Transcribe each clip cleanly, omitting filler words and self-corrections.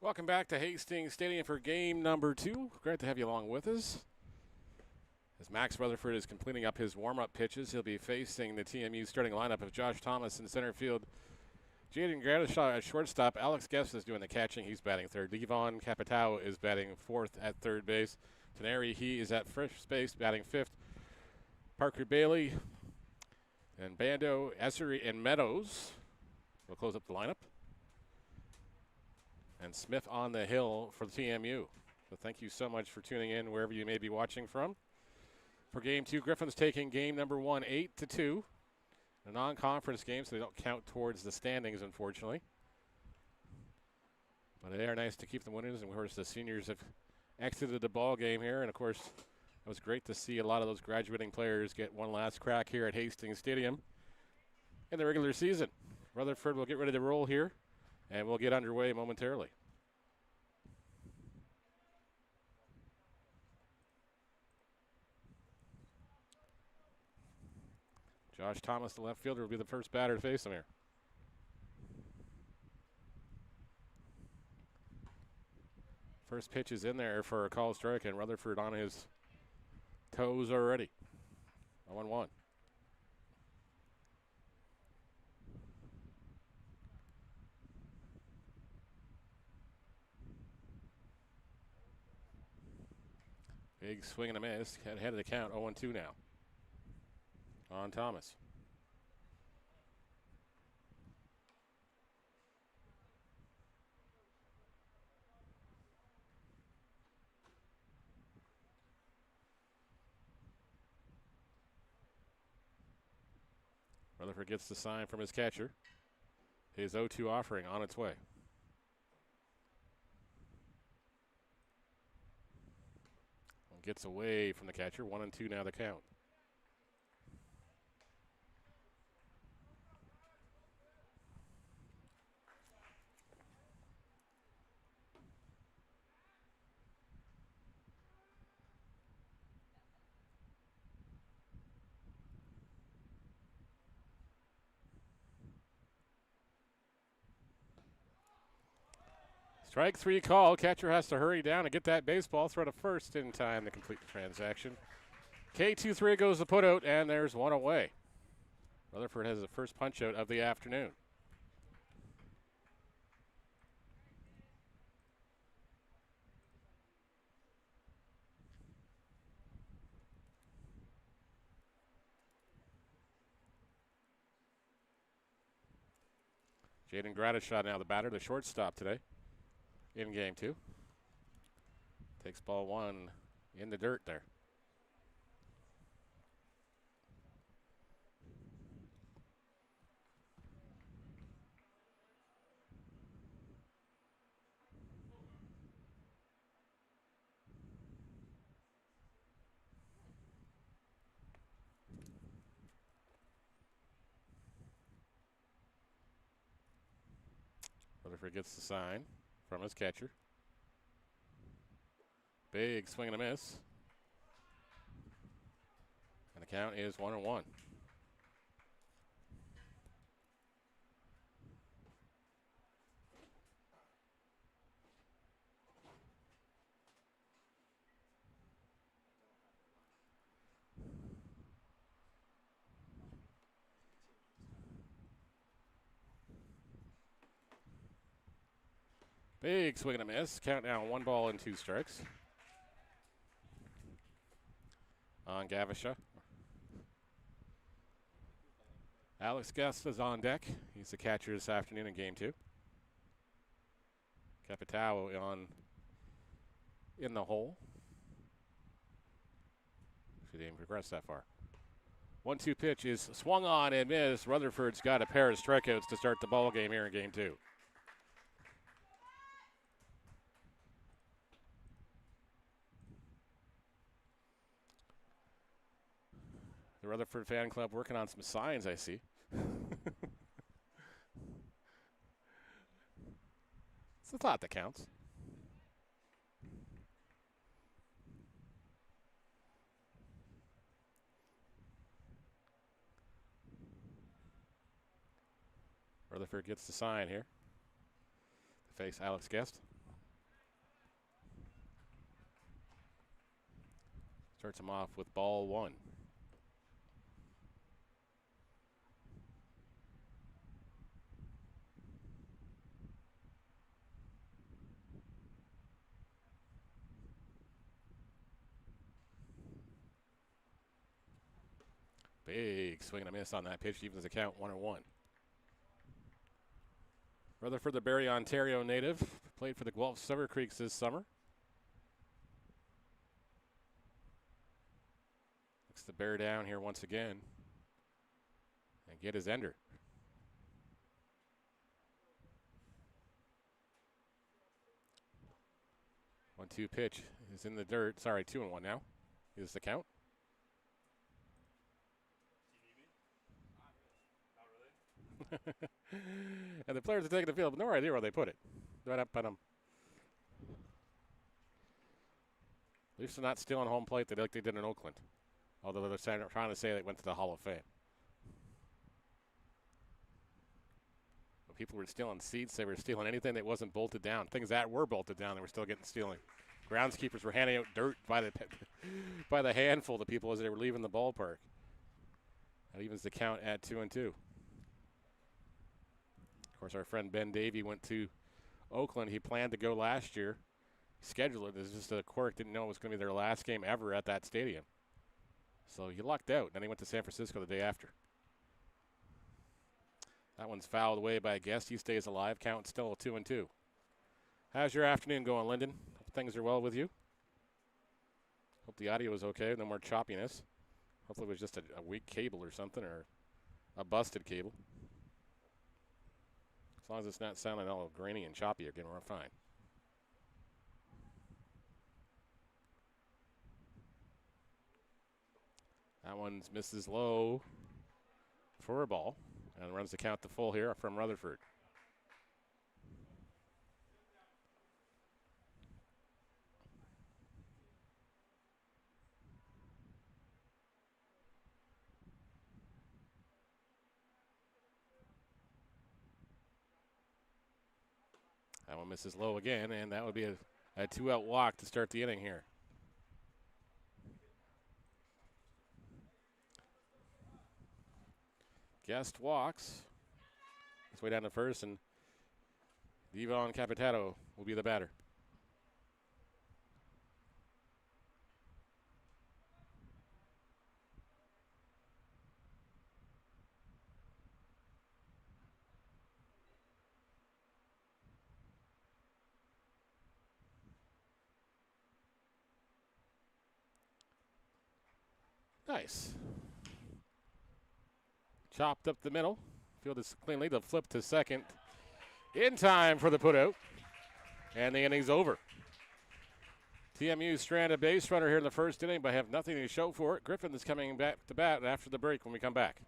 Welcome back to Hastings Stadium for game number 2. Great to have you along with us. As Max Rutherford is completing up his warm-up pitches, he'll be facing the TMU starting lineup of Josh Thomas in center field. Jaden Gradishaw at shortstop. Alex Guest is doing the catching. He's batting third. Devon Capitao is batting fourth at third base. Teneri, he is at first base, batting fifth. Parker Bailey and Bando, Essery, and Meadows will close up the lineup. And Smith on the hill for the TMU. So thank you so much for tuning in wherever you may be watching from. For game 2, Griffin's taking game number 1, 8-2. A non-conference game, so they don't count towards the standings, unfortunately. But they are nice to keep them winners, and of course the seniors have exited the ball game here. And of course, it was great to see a lot of those graduating players get one last crack here at Hastings Stadium in the regular season. Rutherford will get ready to roll here, and we'll get underway momentarily. Josh Thomas, the left fielder, will be the first batter to face him here. First pitch is in there for a called strike, and Rutherford on his toes already. 0-1. Big swing and a miss. Ahead of the count, 0-2 now. On Thomas. Rutherford gets the sign from his catcher. His 0-2 offering on its way. Gets away from the catcher. 1-2 now the count. Strike 3 call. Catcher has to hurry down and get that baseball. Throw to first in time to complete the transaction. K2-3 goes the putout, and there's one away. Rutherford has the first punch out of the afternoon. Jaden Gradishaw now the batter, the shortstop today in game 2. Takes ball 1 in the dirt there. Rutherford gets the sign from his catcher. Big swing and a miss. And the count is 1-1. Big swing and a miss. Count now 1 ball and 2 strikes. On Gavisha. Alex Guest is on deck. He's the catcher this afternoon in game 2. Capitao on in the hole. She didn't progress that far. 1-2 pitch is swung on and missed. Rutherford's got a pair of strikeouts to start the ball game here in game 2. The Rutherford fan club working on some signs, I see. It's the thought that counts. Rutherford gets the sign here to face Alex Guest. Starts him off with ball one. Big swing and a miss on that pitch, evens the count 1-1. Rutherford, the Barrie, Ontario native, played for the Guelph Silver Creeks this summer. Looks the bear down here once again and get his ender. 1-2 pitch is in the dirt. Sorry, 2-1 now. Is the count. And the players are taking the field, but no idea where they put it. Right up at them. Leafs are not stealing home plate like they did in Oakland. Although they're trying to say they went to the Hall of Fame. But people were stealing seats. They were stealing anything that wasn't bolted down. Things that were bolted down, they were still getting stealing. Groundskeepers were handing out dirt by the handful to people as they were leaving the ballpark. That evens the count at 2-2. Of course, our friend Ben Davey went to Oakland. He planned to go last year. Scheduled it. It's just a quirk. Didn't know it was going to be their last game ever at that stadium. So he lucked out. Then he went to San Francisco the day after. That one's fouled away by a guest. He stays alive. Count still 2-2. How's your afternoon going, Lyndon? Hope things are well with you. Hope the audio is okay. No more choppiness. Hopefully it was just a weak cable or something, or a busted cable. As long as it's not sounding all grainy and choppy again, we're fine. That one's misses low for a ball and runs the count to full here from Rutherford. That one misses low again, and that would be a two-out walk to start the inning here. Guest walks. His way down to first, and Devon Capitato will be the batter. Nice. Chopped up the middle. Field is cleanly. The flip to second. In time for the putout. And the inning's over. TMU stranded base runner here in the first inning, but have nothing to show for it. Griffin is coming back to bat after the break when we come back.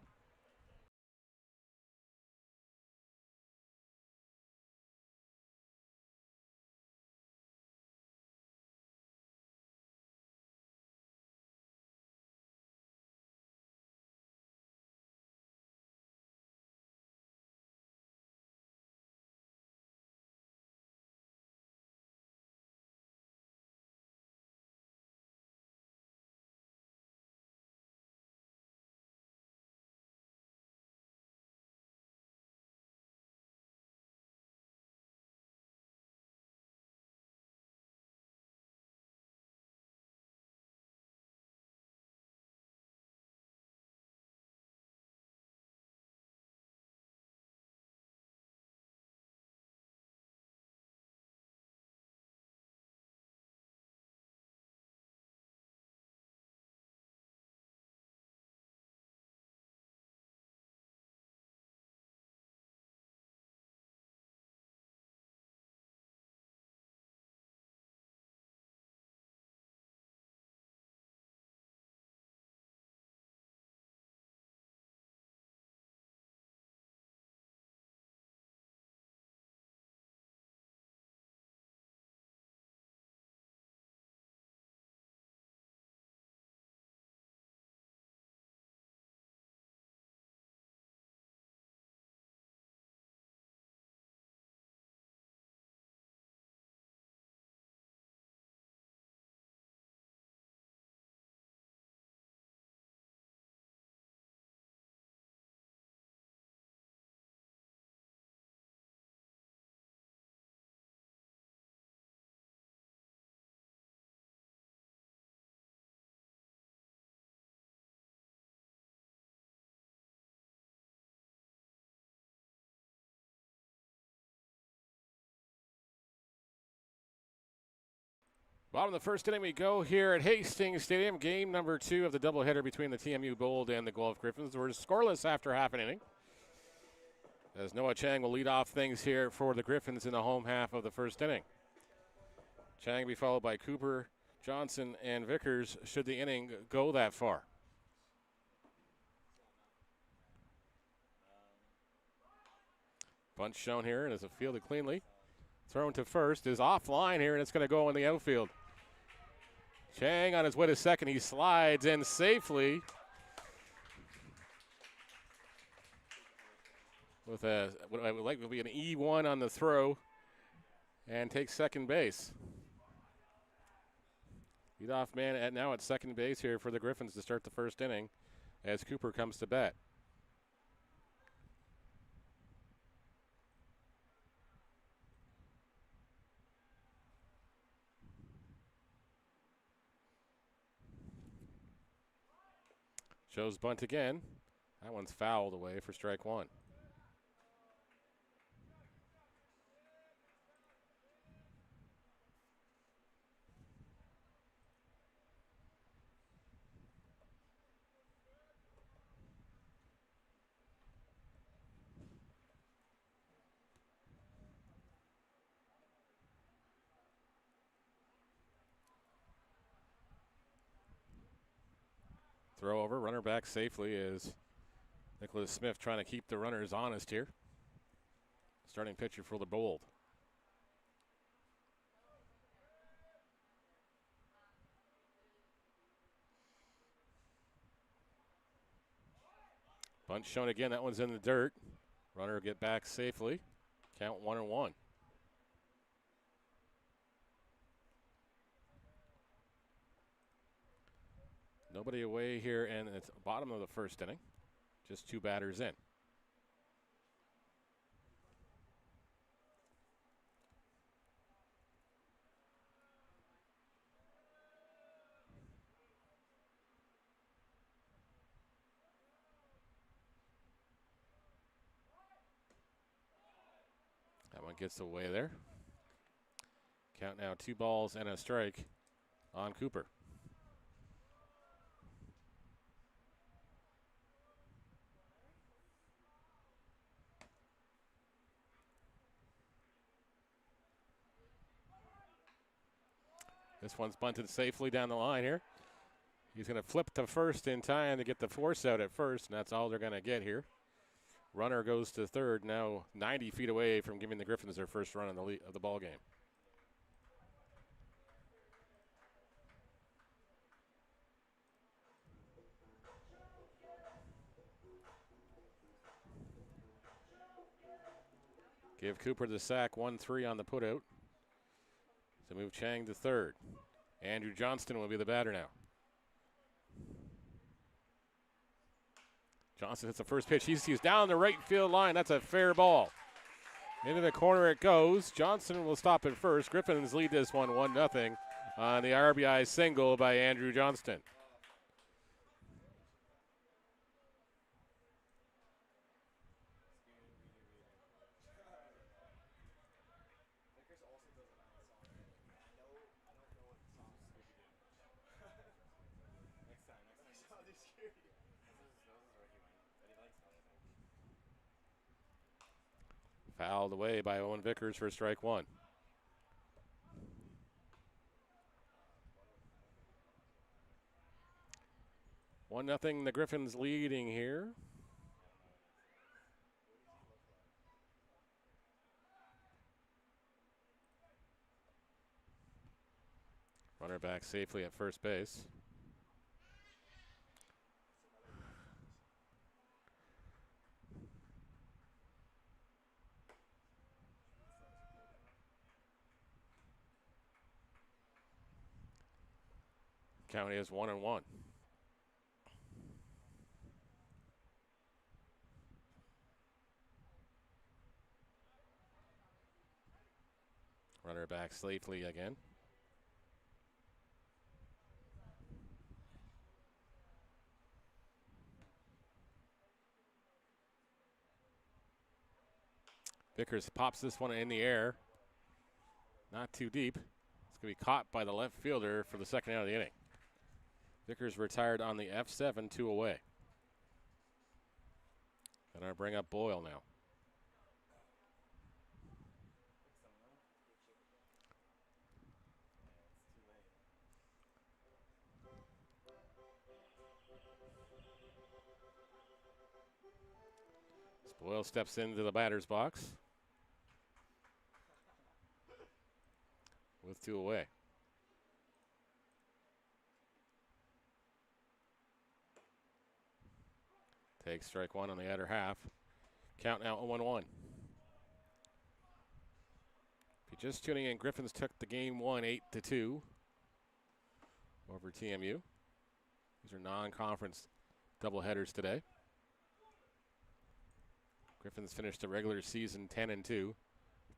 Bottom of the first inning we go here at Hastings Stadium. Game number 2 of the doubleheader between the TMU Gold and the Guelph Griffins. We're scoreless after half an inning, as Noah Chang will lead off things here for the Griffins in the home half of the first inning. Chang will be followed by Cooper, Johnson, and Vickers should the inning go that far. Bunt shown here, and it's fielded cleanly. Thrown to first is offline here, and it's going to go in the outfield. Chang on his way to second. He slides in safely with what I would like to be an E1 on the throw and takes second base. Leadoff man now at second base here for the Griffins to start the first inning as Cooper comes to bat. Shows bunt again. That one's fouled away for strike one. Throw over, runner back safely is Nicholas Smith trying to keep the runners honest here. Starting pitcher for the Bold. Bunt shown again, that one's in the dirt. Runner will get back safely. Count 1-1. Nobody away here, and it's bottom of the first inning. Just 2 batters in. That one gets away there. Count now 2 balls and a strike on Cooper. This one's bunted safely down the line here. He's going to flip to first in time to get the force out at first, and that's all they're going to get here. Runner goes to third, now 90 feet away from giving the Griffins their first run of the ball game. Give Cooper the sack, 1-3 on the putout. So move Chang to third. Andrew Johnston will be the batter now. Johnston hits the first pitch. He's down the right field line. That's a fair ball. Into the corner it goes. Johnston will stop at first. Griffins lead this one 1-0 on the RBI single by Andrew Johnston. Fouled away by Owen Vickers for strike one. 1-0, the Griffins leading here. Runner back safely at first base. Count is 1-1. Runner back safely again. Vickers pops this one in the air. Not too deep. It's going to be caught by the left fielder for the second out of the inning. Vickers retired on the F7, 2 away. And I bring up Boyle now. Boyle steps into the batter's box with 2 away. Takes strike one on the outer half. Count now 0-1. If you're just tuning in, Griffins took the game 1 8-2 over TMU. These are non-conference doubleheaders today. Griffins finished the regular season 10-2,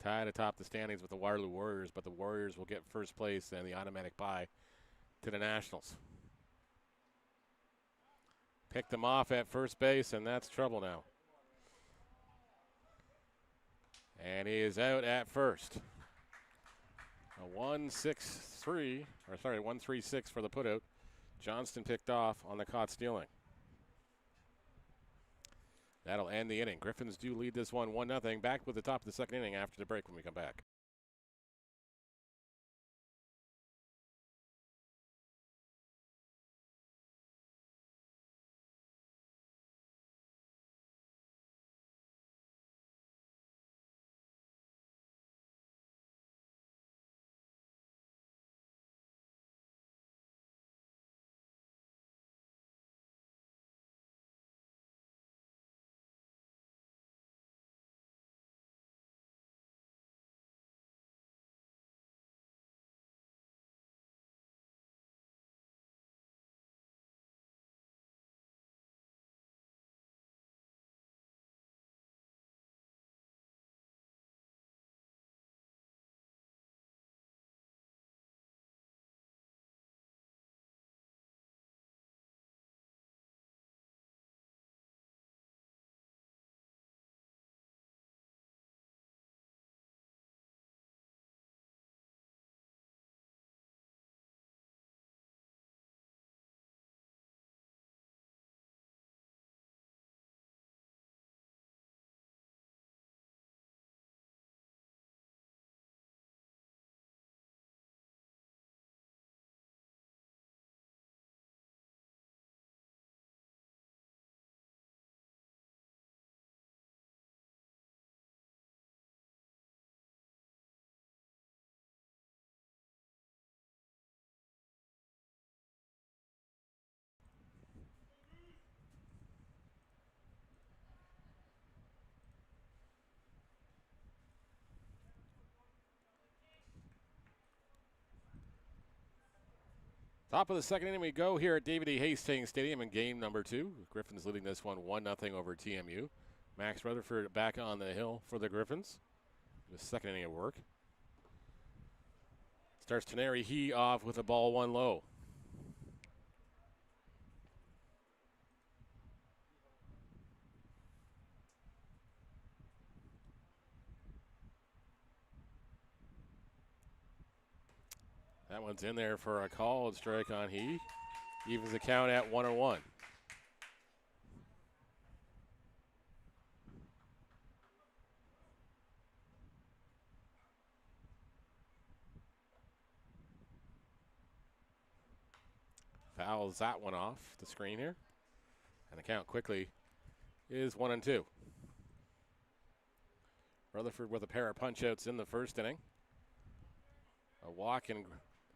tied atop the standings with the Waterloo Warriors, but the Warriors will get first place and the automatic bye to the Nationals. Picked them off at first base, and that's trouble now. And he is out at first. A 1-6-3, or sorry, 1-3-6 for the putout. Johnston picked off on the caught stealing. That'll end the inning. Griffins do lead this one 1-0. Back with the top of the second inning after the break when we come back. Top of the second inning we go here at David E. Hastings Stadium in game number 2. Griffins leading this one 1-0 over TMU. Max Rutherford back on the hill for the Griffins. The second inning of work. Starts Teneri He off with a ball 1 low. That one's in there for a called strike on He. Evens the count at 1-1. Fouls that one off the screen here. And the count quickly is 1-2. Rutherford with a pair of punch-outs in the first inning. A walk and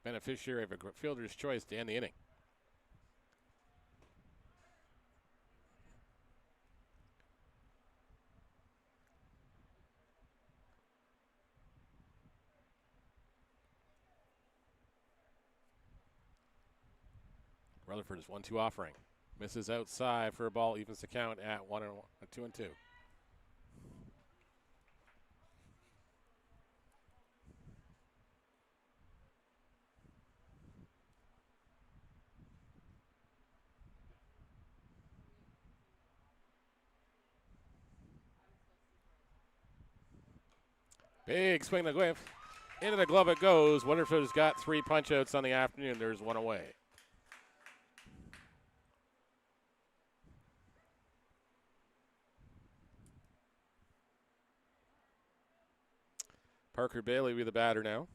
beneficiary of a fielder's choice to end the inning. Rutherford is 1-2 offering. Misses outside for a ball, evens the count at 2-2. Big swing to Guelph. Into the glove it goes. Weatherford's got 3 punch-outs on the afternoon. There's 1 away. Parker Bailey will be the batter now.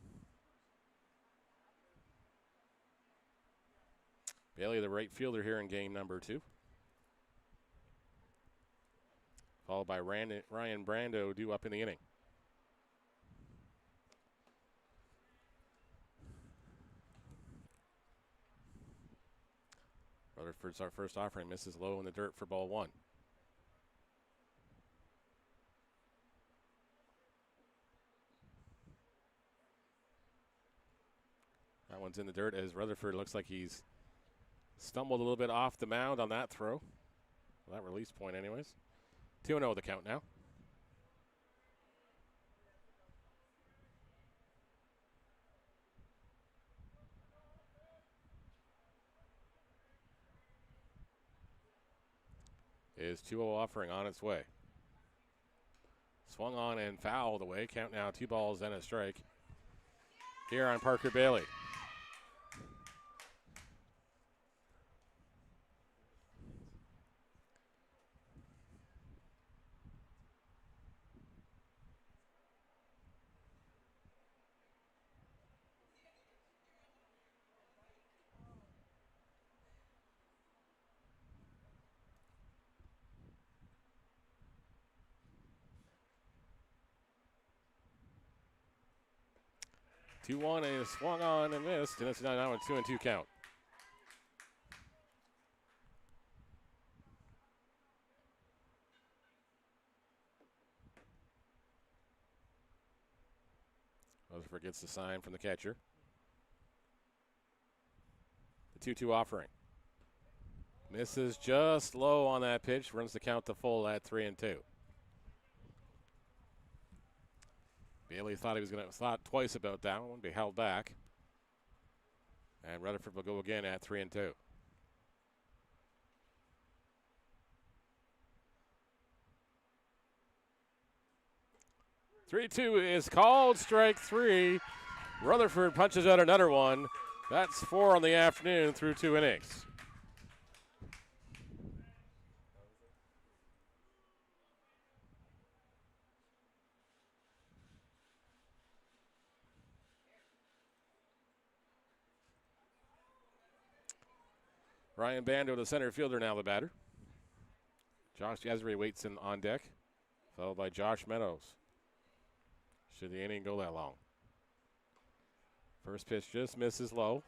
Bailey, the right fielder here in game number 2. Followed by Ryan Brando, due up in the inning. Rutherford's our first offering. Misses low in the dirt for ball 1. That one's in the dirt as Rutherford looks like he's stumbled a little bit off the mound on that throw. Well, that release point anyways. 2-0 the count now. Is 2-0 offering on its way. Swung on and fouled away. Count now 2 balls and a strike. Here on Parker Bailey. Two-one is swung on and missed, and it's now a 2-2 count. Rutherford gets the sign from the catcher. The 2-2 offering. Misses just low on that pitch, runs the count to full at 3-2. Bailey thought he was going to thought twice about that one, be held back. And Rutherford will go again at 3-2. Three-two is called, strike 3. Rutherford punches out another one. That's 4 on the afternoon through 2 innings. Ryan Bando, the center fielder, now the batter. Josh Yazri waits in on deck, followed by Josh Meadows. Should the inning go that long? First pitch just misses low.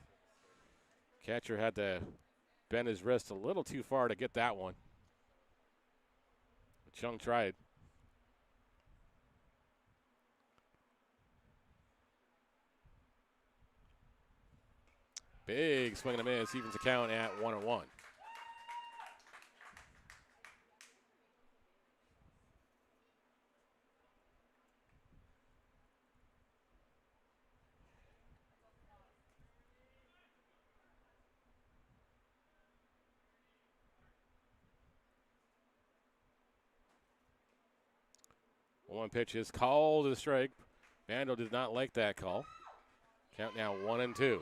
Catcher had to bend his wrist a little too far to get that one. But Chung tried. Big swing and a miss, evens the count at 1-1. One pitch is called to the strike. Bando did not like that call. Count now 1-2.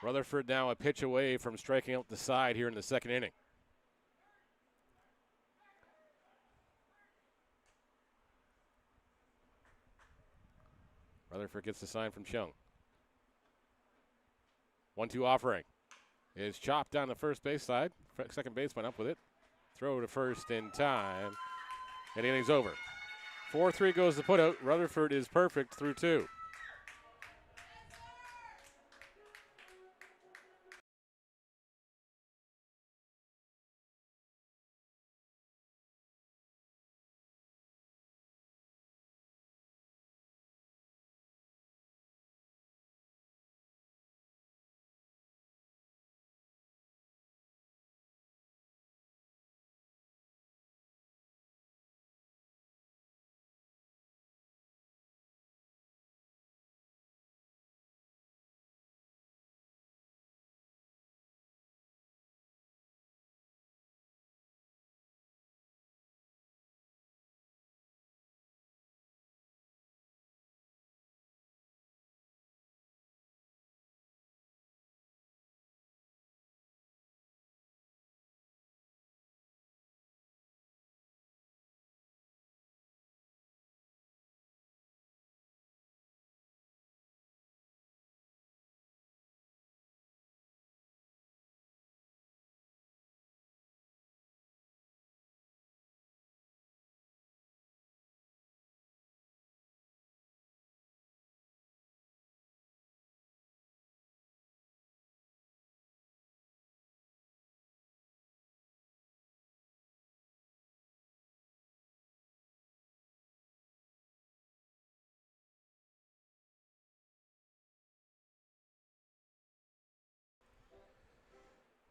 Rutherford now a pitch away from striking out the side here in the second inning. Rutherford gets the sign from Chung. 1-2 offering is chopped down the first base side. Second baseman up with it. Throw to first in time. And the inning's over. 4-3 goes the putout. Rutherford is perfect through 2.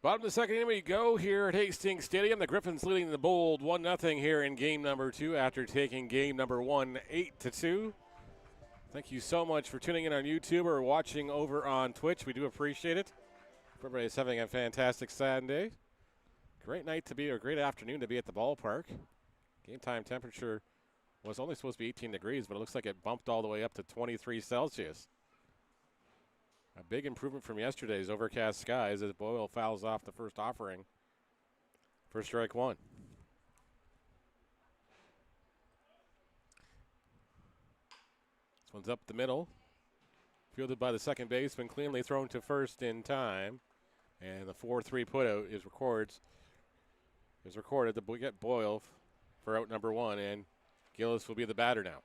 Bottom of the second inning we go here at Hastings Stadium. The Griffins leading the Bold 1-0 here in game number 2 after taking game number 1 8-2. Thank you so much for tuning in on YouTube or watching over on Twitch. We do appreciate it. Everybody's having a fantastic Saturday. Great night to be, or great afternoon to be at the ballpark. Game time temperature was only supposed to be 18 degrees, but it looks like it bumped all the way up to 23 Celsius. A big improvement from yesterday's overcast skies as Boyle fouls off the first offering for strike one. This one's up the middle. Fielded by the second baseman, cleanly thrown to first in time. And the 4-3 putout is recorded to get Boyle for out number 1, and Gillis will be the batter now.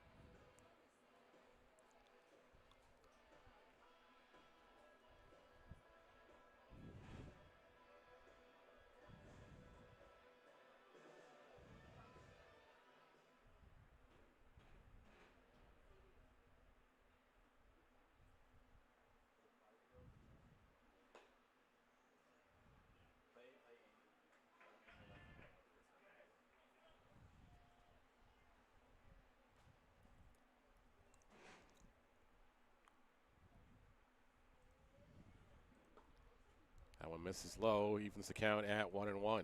That one misses low, evens the count at 1-1.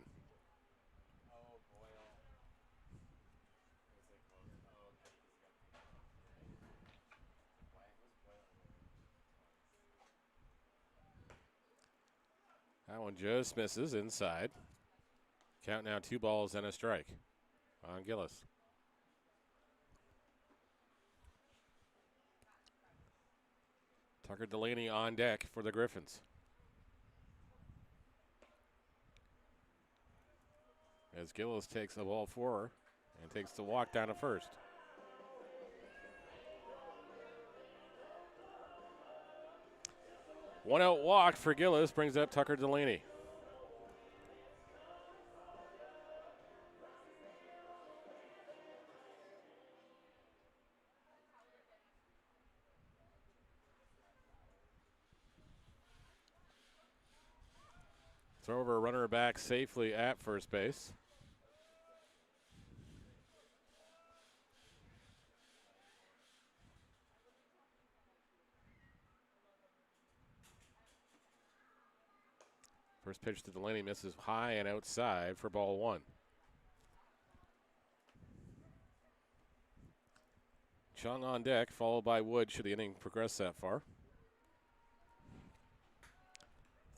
That one just misses inside. Count now 2 balls and a strike on Gillis. Tucker Delaney on deck for the Griffins. As Gillis takes the ball 4 and takes the walk down to first. One out walk for Gillis brings up Tucker Delaney. Throw over a runner back safely at first base. First pitch to Delaney misses high and outside for ball 1. Chung on deck, followed by Wood should the inning progress that far.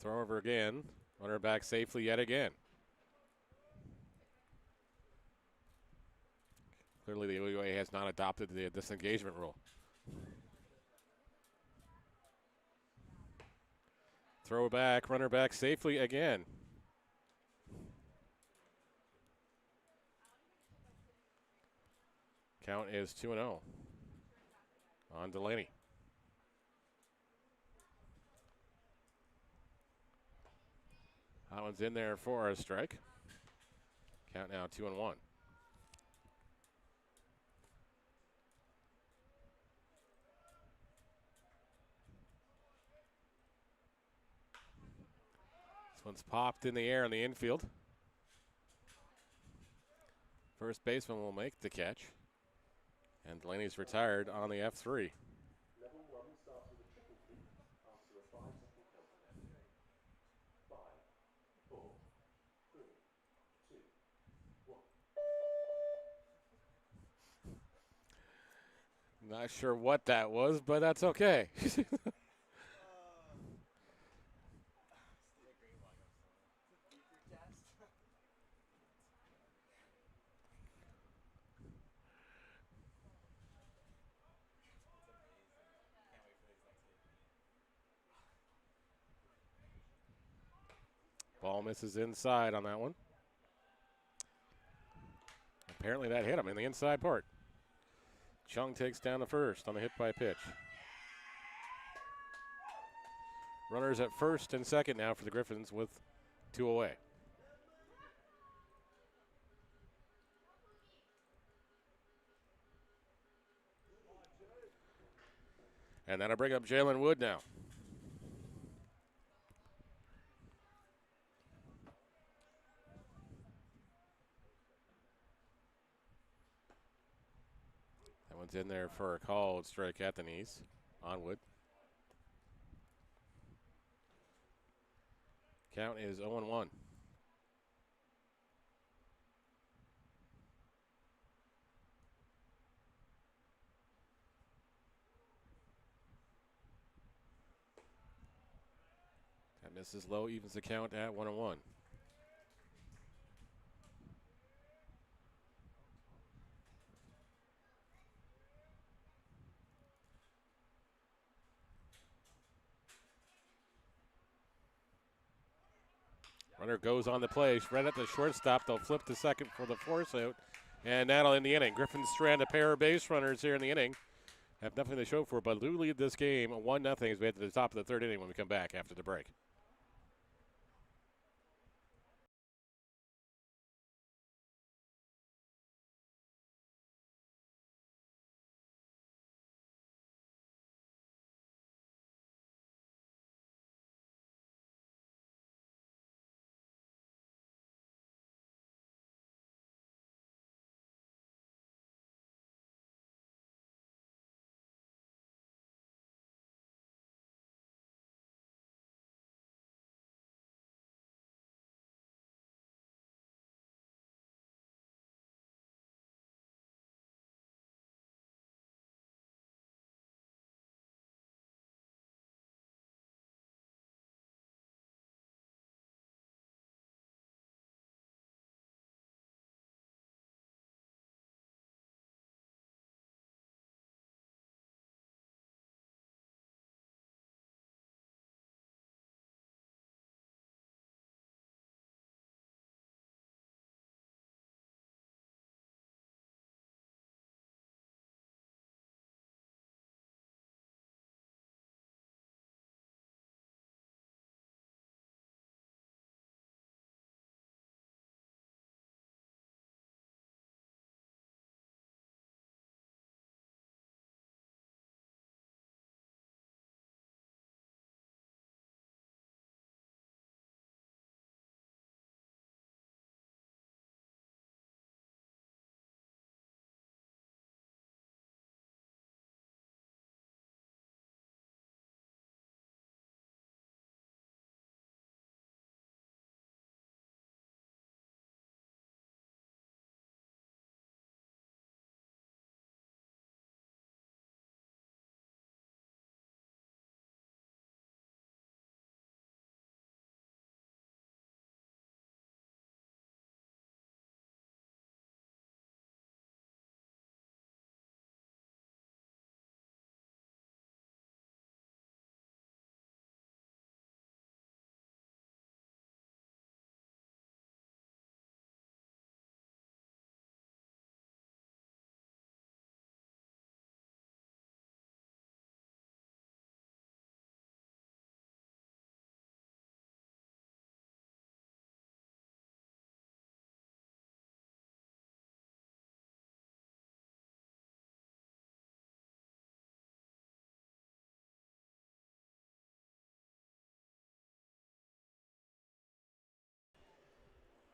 Throw over again. Runner back safely yet again. Clearly the OUA has not adopted the disengagement rule. Throw back, runner back safely again. Count is 2-0 on Delaney. That one's in there for a strike. Count now 2-1. This one's popped in the air in the infield. First baseman will make the catch. And Delaney's retired on the F3. Level 1 starts with a triple kick after a 5-second countdown. 5, 4, 3, 2, 1. Not sure what that was, but that's okay. Ball misses inside on that one. Apparently that hit him in the inside part. Chung takes down the first on the hit by pitch. Runners at first and second now for the Griffins with 2 away. And that'll bring up Jalen Wood now. One's in there for a called strike at the knees. Onwood. Count is 0-1. That misses low, evens the count at 1-1. Runner goes on the play, right at the shortstop. They'll flip to second for the force out, and that'll end the inning. Griffin strand a pair of base runners here in the inning. Have nothing to show for it, but Lou lead this game 1-0 as we head to the top of the third inning when we come back after the break.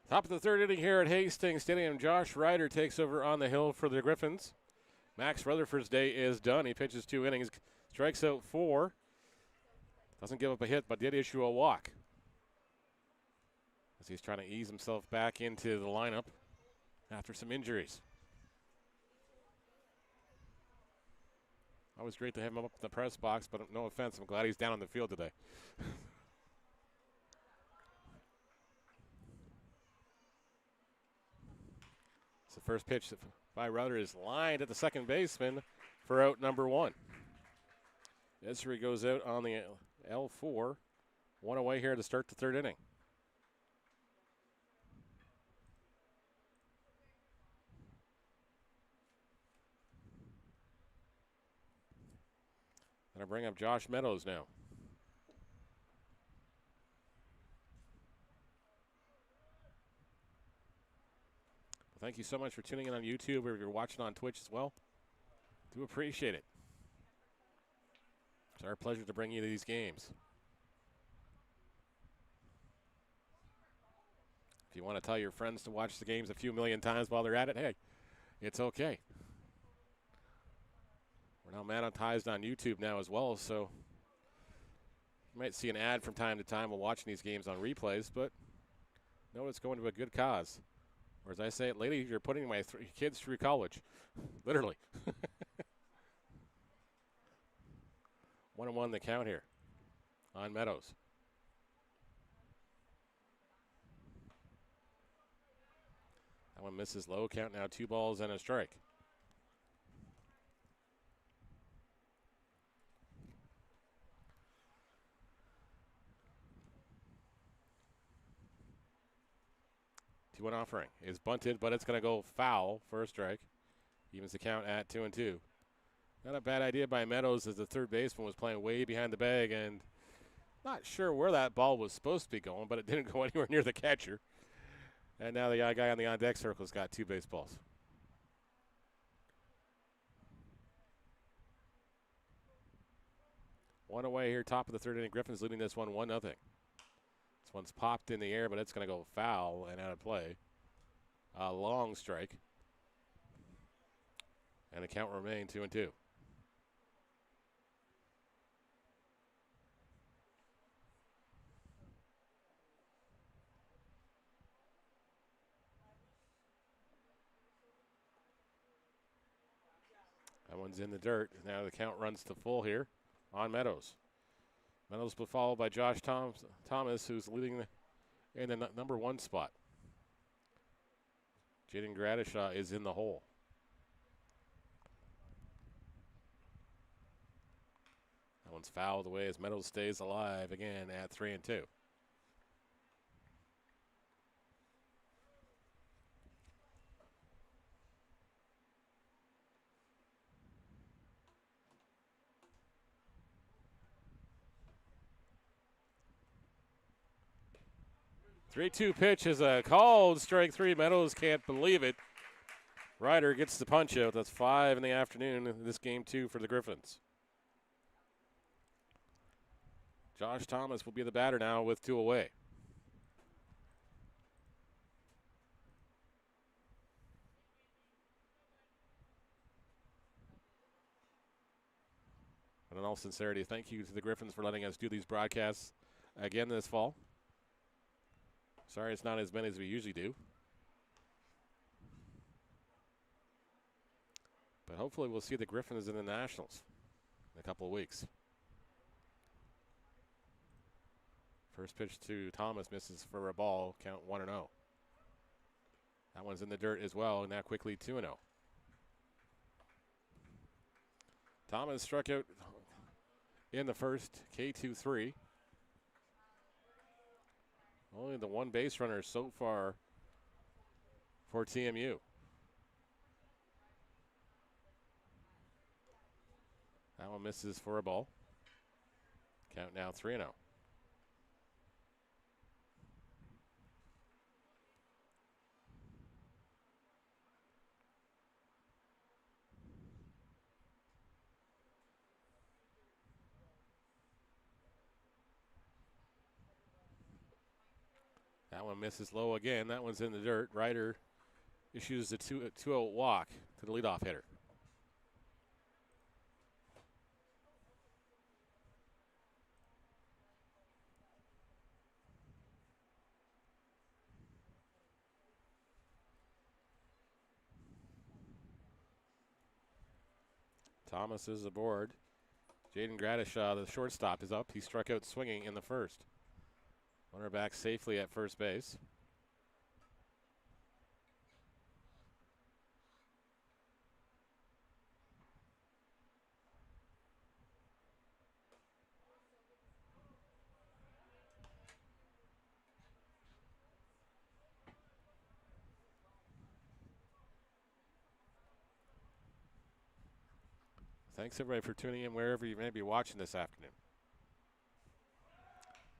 Top of the third inning here at Hastings Stadium. Josh Ryder takes over on the hill for the Griffins. Max Rutherford's day is done. He pitches 2 innings, strikes out 4. Doesn't give up a hit, but did issue a walk. As he's trying to ease himself back into the lineup after some injuries. Always great to have him up in the press box, but no offense, I'm glad he's down on the field today. The first pitch by Rudder is lined at the second baseman for out number 1. Esri goes out on the L4. 1 away here to start the third inning. Gonna bring up Josh Meadows now. Thank you so much for tuning in on YouTube or if you're watching on Twitch as well. Do appreciate it. It's our pleasure to bring you these games. If you want to tell your friends to watch the games a few million times while they're at it, hey, it's okay. We're now monetized on YouTube now as well, so you might see an ad from time to time while watching these games on replays, but no, it's going to a good cause. Or as I say it, lady, you're putting my 3 kids through college. Literally. 1-1 the count here on Meadows. That one misses low. Count now 2 balls and a strike. Two-one offering is bunted, but it's going to go foul for a strike. Evens the count at 2-2. Not a bad idea by Meadows, as the third baseman was playing way behind the bag, and not sure where that ball was supposed to be going, but it didn't go anywhere near the catcher. And now the guy on the on-deck circle's got 2 baseballs. One away here, top of the third inning. Griffin's leading this one 1-0. This one's popped in the air, but it's going to go foul and out of play. A long strike. And the count will remain 2-2. That one's in the dirt. Now the count runs to full here on Meadows. Meadows will be followed by Josh Thomas, who's leading in the number 1 spot. Jaden Gradishaw is in the hole. That one's fouled away as Meadows stays alive again at 3-2. Three-two pitch is a called strike 3. Meadows can't believe it. Ryder gets the punch out. That's 5 in the afternoon in this game 2 for the Griffins. Josh Thomas will be the batter now with 2 away. And in all sincerity, thank you to the Griffins for letting us do these broadcasts again this fall. Sorry it's not as many as we usually do. But hopefully we'll see the Griffins in the Nationals in a couple of weeks. First pitch to Thomas misses for a ball, count 1-0. That one's in the dirt as well, now quickly 2-0. Thomas struck out in the first, K2-3. Only the 1 base runner so far for TMU. That one misses for a ball. Count now 3-0. That one misses low again. That one's in the dirt. Ryder issues a 2-0 walk to the leadoff hitter. Thomas is aboard. Jaden Gradishaw, the shortstop, is up. He struck out swinging in the first. Runner back safely at first base. Thanks, everybody, for tuning in wherever you may be watching this afternoon.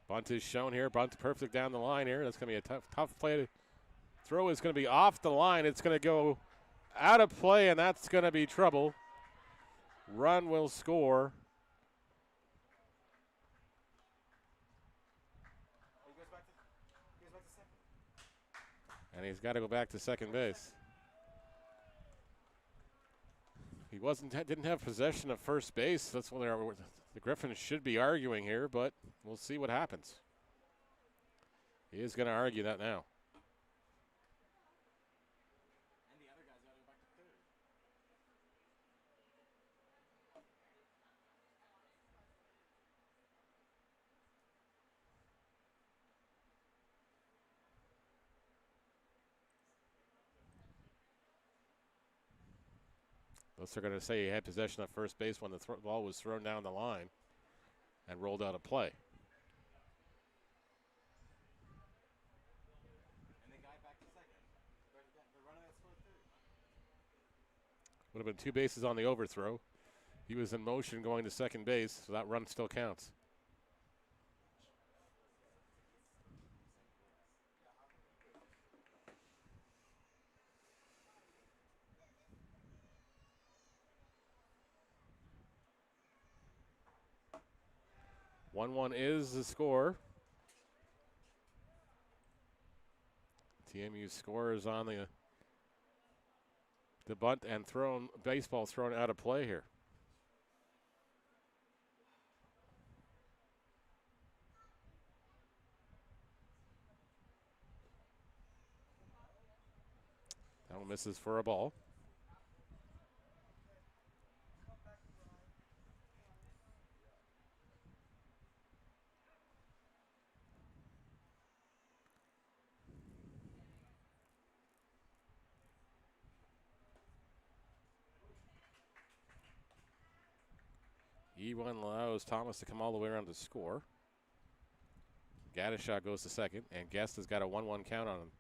Bunt is shown here. Bunt perfect down the line here. That's going to be a tough play. Throw is going to be off the line. It's going to go out of play, and that's going to be trouble. Run will score. And he's got to go back to second base. He didn't have possession of first base. That's what the Griffins should be arguing here, but we'll see what happens. He is going to argue that now. And the other guy's got to go back to third. Unless they're going to say he had possession of first base when the ball was thrown down the line and rolled out of play. And the guy back to second. The runner that scored third. Would have been 2 bases on the overthrow. He was in motion going to second base, so that run still counts. One is the score. TMU scores on the bunt and baseball thrown out of play here. That one misses for a ball. E1 allows Thomas to come all the way around to score. Gaddishaw goes to second, and Guest has got a 1-1 count on him.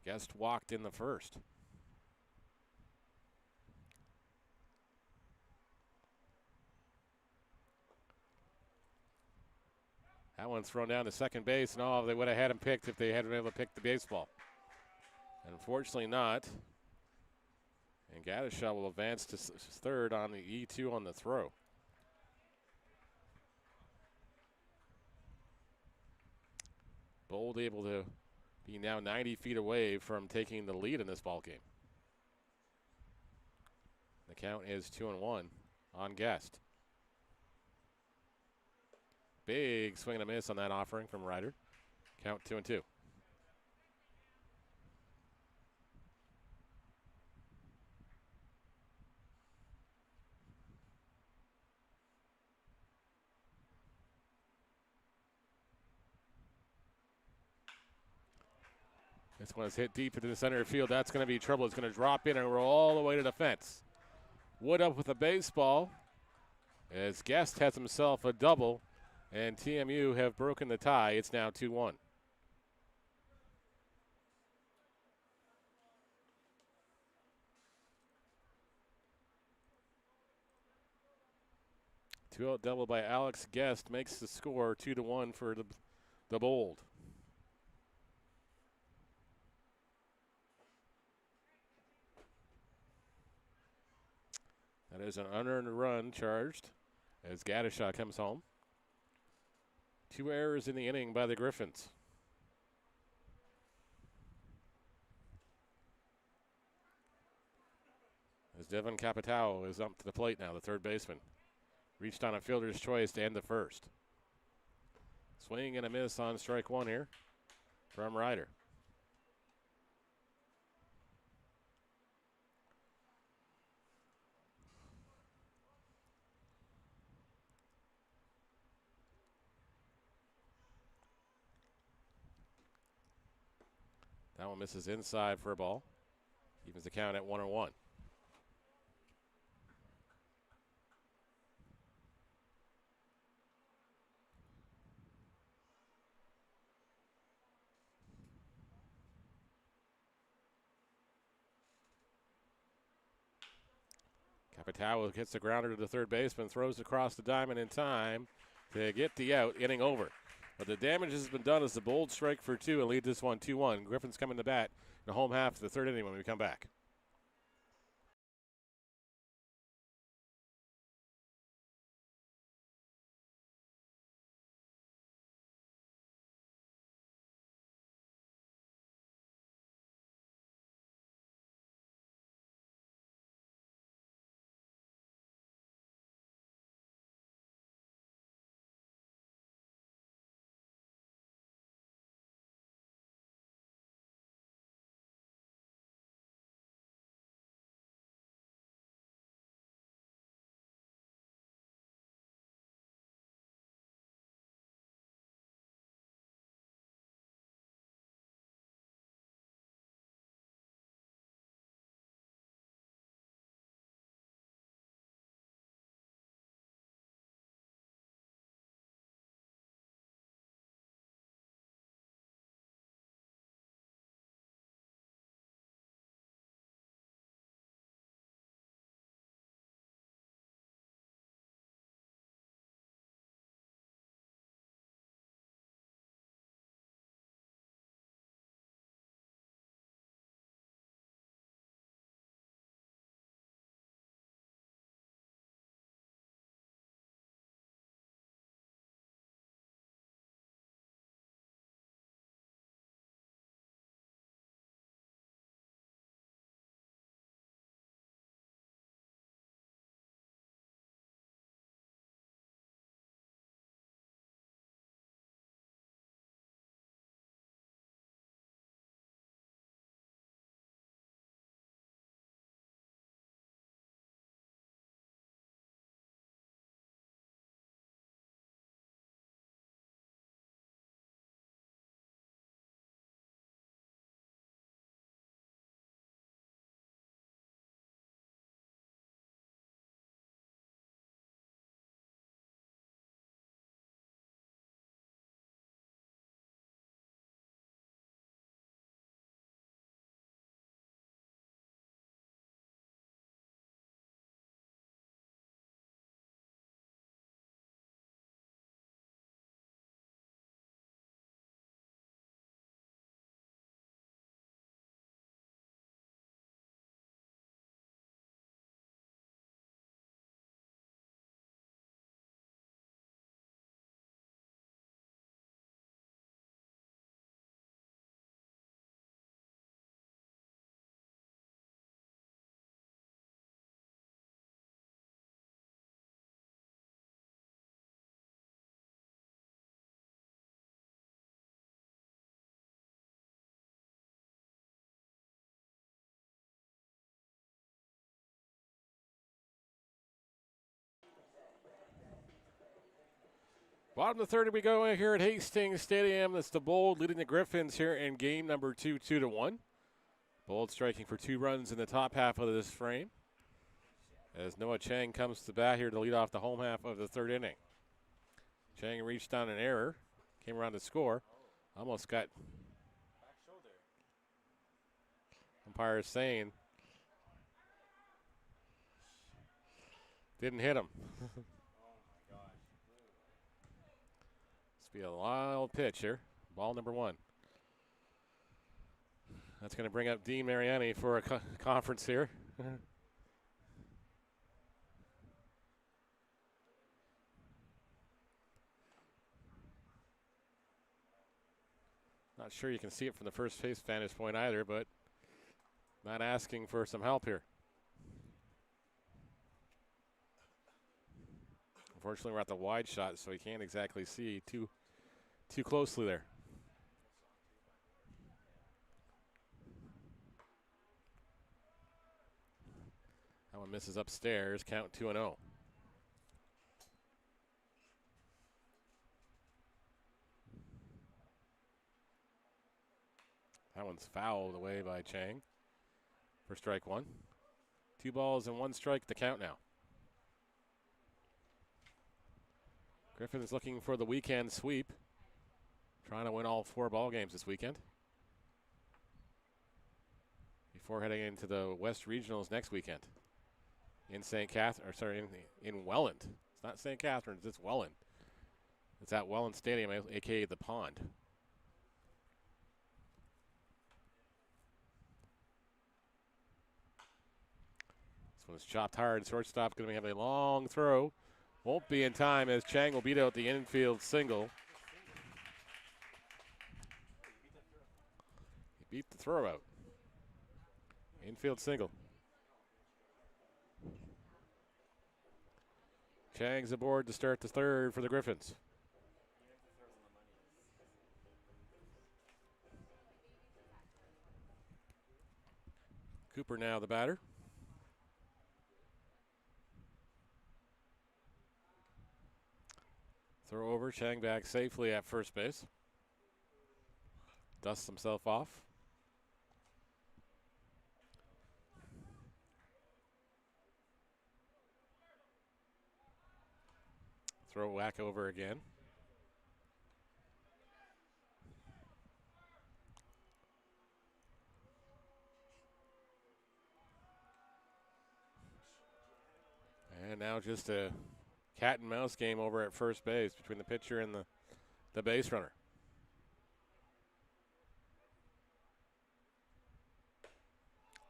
Guest walked in the first. That one's thrown down to second base, and they would have had him picked if they had been able to pick the baseball. Unfortunately not. And Gaddishaw will advance to third on the E2 on the throw. Bold able to be now 90 feet away from taking the lead in this ball game. The count is 2-1 on Guest. Big swing and a miss on that offering from Ryder. Count 2-2. This one is hit deep into the center field. That's going to be trouble. It's going to drop in and roll all the way to the fence. Wood up with a baseball as Guest has himself a double, and TMU have broken the tie. It's now 2-1. Two-out double by Alex Guest makes the score 2-1 for the Bold. That is an unearned run charged as Gaddishaw comes home. 2 errors in the inning by the Griffins. As Devin Capitao is up to the plate now, the third baseman. Reached on a fielder's choice to end the first. Swing and a miss on strike one here from Ryder. That one misses inside for a ball. Evens the count at 1-1. Capitao hits the grounder to the third baseman, throws across the diamond in time to get the out, inning over. But the damage has been done as the Bold strike for 2 and lead this one 2-1. Griffins coming to bat in the home half of the third inning when we come back. Bottom of the third we go here at Hastings Stadium. That's the Bold leading the Griffins here in game number 2, 2-1. Bold striking for 2 runs in the top half of this frame, as Noah Chang comes to bat here to lead off the home half of the third inning. Chang reached on an error, came around to score, almost got Back shoulder. umpire saying didn't hit him. Oh my gosh. This will be a wild pitch here. Ball number 1. That's going to bring up Dean Mariani for a conference here. Not sure you can see it from the first base vantage point either, but not asking for some help here. Unfortunately, we're at the wide shot, so you can't exactly see too closely there. That one misses upstairs. Count 2-0. That one's fouled away by Chang for strike 1. 2 balls and 1 strike to count now. Griffin's looking for the weekend sweep, trying to win all 4 ball games this weekend before heading into the West Regionals next weekend in in Welland. It's not St. Catharines, it's Welland. It's at Welland Stadium, aka the Pond. This one's chopped hard. Shortstop going to have a long throw. Won't be in time as Chang will beat out the infield single. He beat the throw out. Infield single. Chang's aboard to start the third for the Griffins. Cooper now the batter. Throw over, Chang back safely at first base. Dusts himself off. Throw whack over again. And now just a cat and mouse game over at first base between the pitcher and the base runner.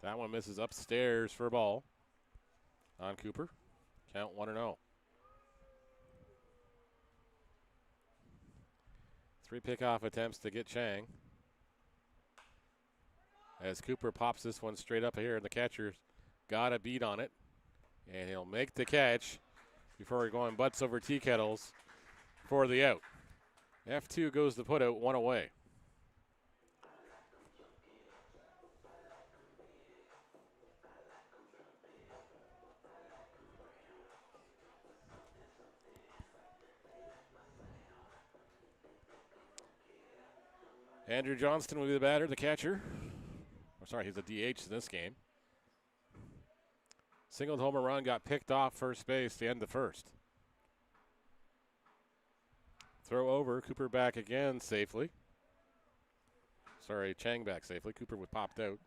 That one misses upstairs for a ball on Cooper. Count 1-0. 3 pickoff attempts to get Chang, as Cooper pops this one straight up here, and the catcher's got a beat on it, and he'll make the catch before going butts over tea kettles for the out. F2 goes the put out, 1 away. Andrew Johnston will be the batter, the catcher. He's a DH in this game. Singled home run, got picked off first base to end the first. Throw over, Cooper back again safely. Chang back safely. Cooper was popped out.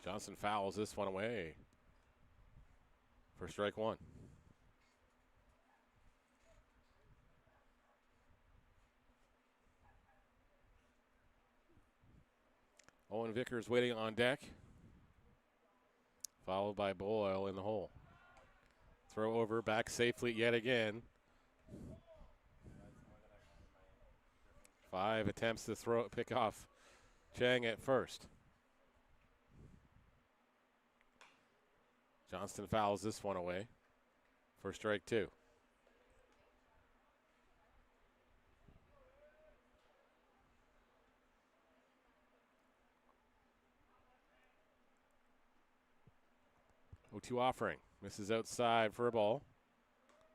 Johnson fouls this one away for strike 1. Owen Vickers waiting on deck, followed by Boyle in the hole. Throw over, back safely yet again. 5 attempts to pick off Chang at first. Johnston fouls this one away for strike 2. 0-2 offering. Misses outside for a ball.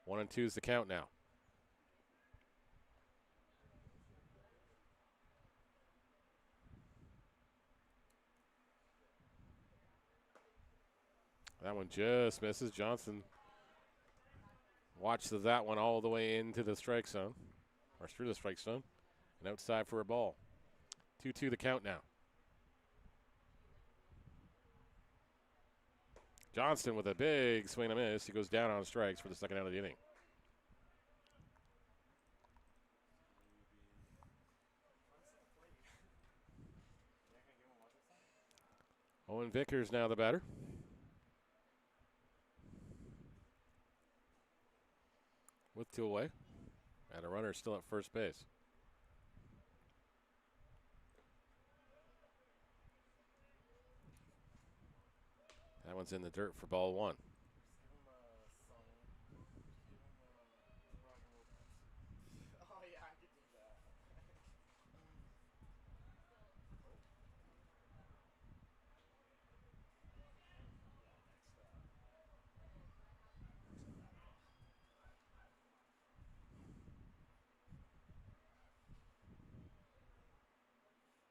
1-2 is the count now. That one just misses. Johnson watched that one all the way into the strike zone, or through the strike zone, and outside for a ball. 2-2 the count now. Johnston with a big swing and a miss. He goes down on strikes for the second out of the inning. Owen Vickers now the batter. With 2 away. And a runner still at first base. That one's in the dirt for ball 1. Oh yeah, I could do that.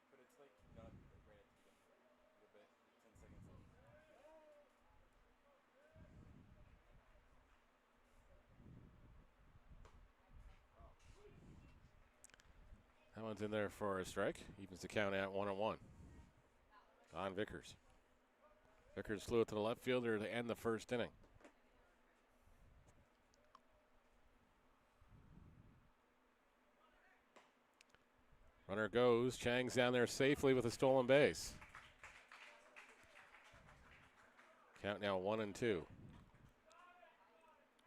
But it's like not like right at the beginning. Like a bit, like 10 seconds in. That one's in there for a strike. Evens the count at 1-1. On Vickers. Vickers flew it to the left fielder to end the first inning. Runner goes. Chang's down there safely with a stolen base. Count now 1-2.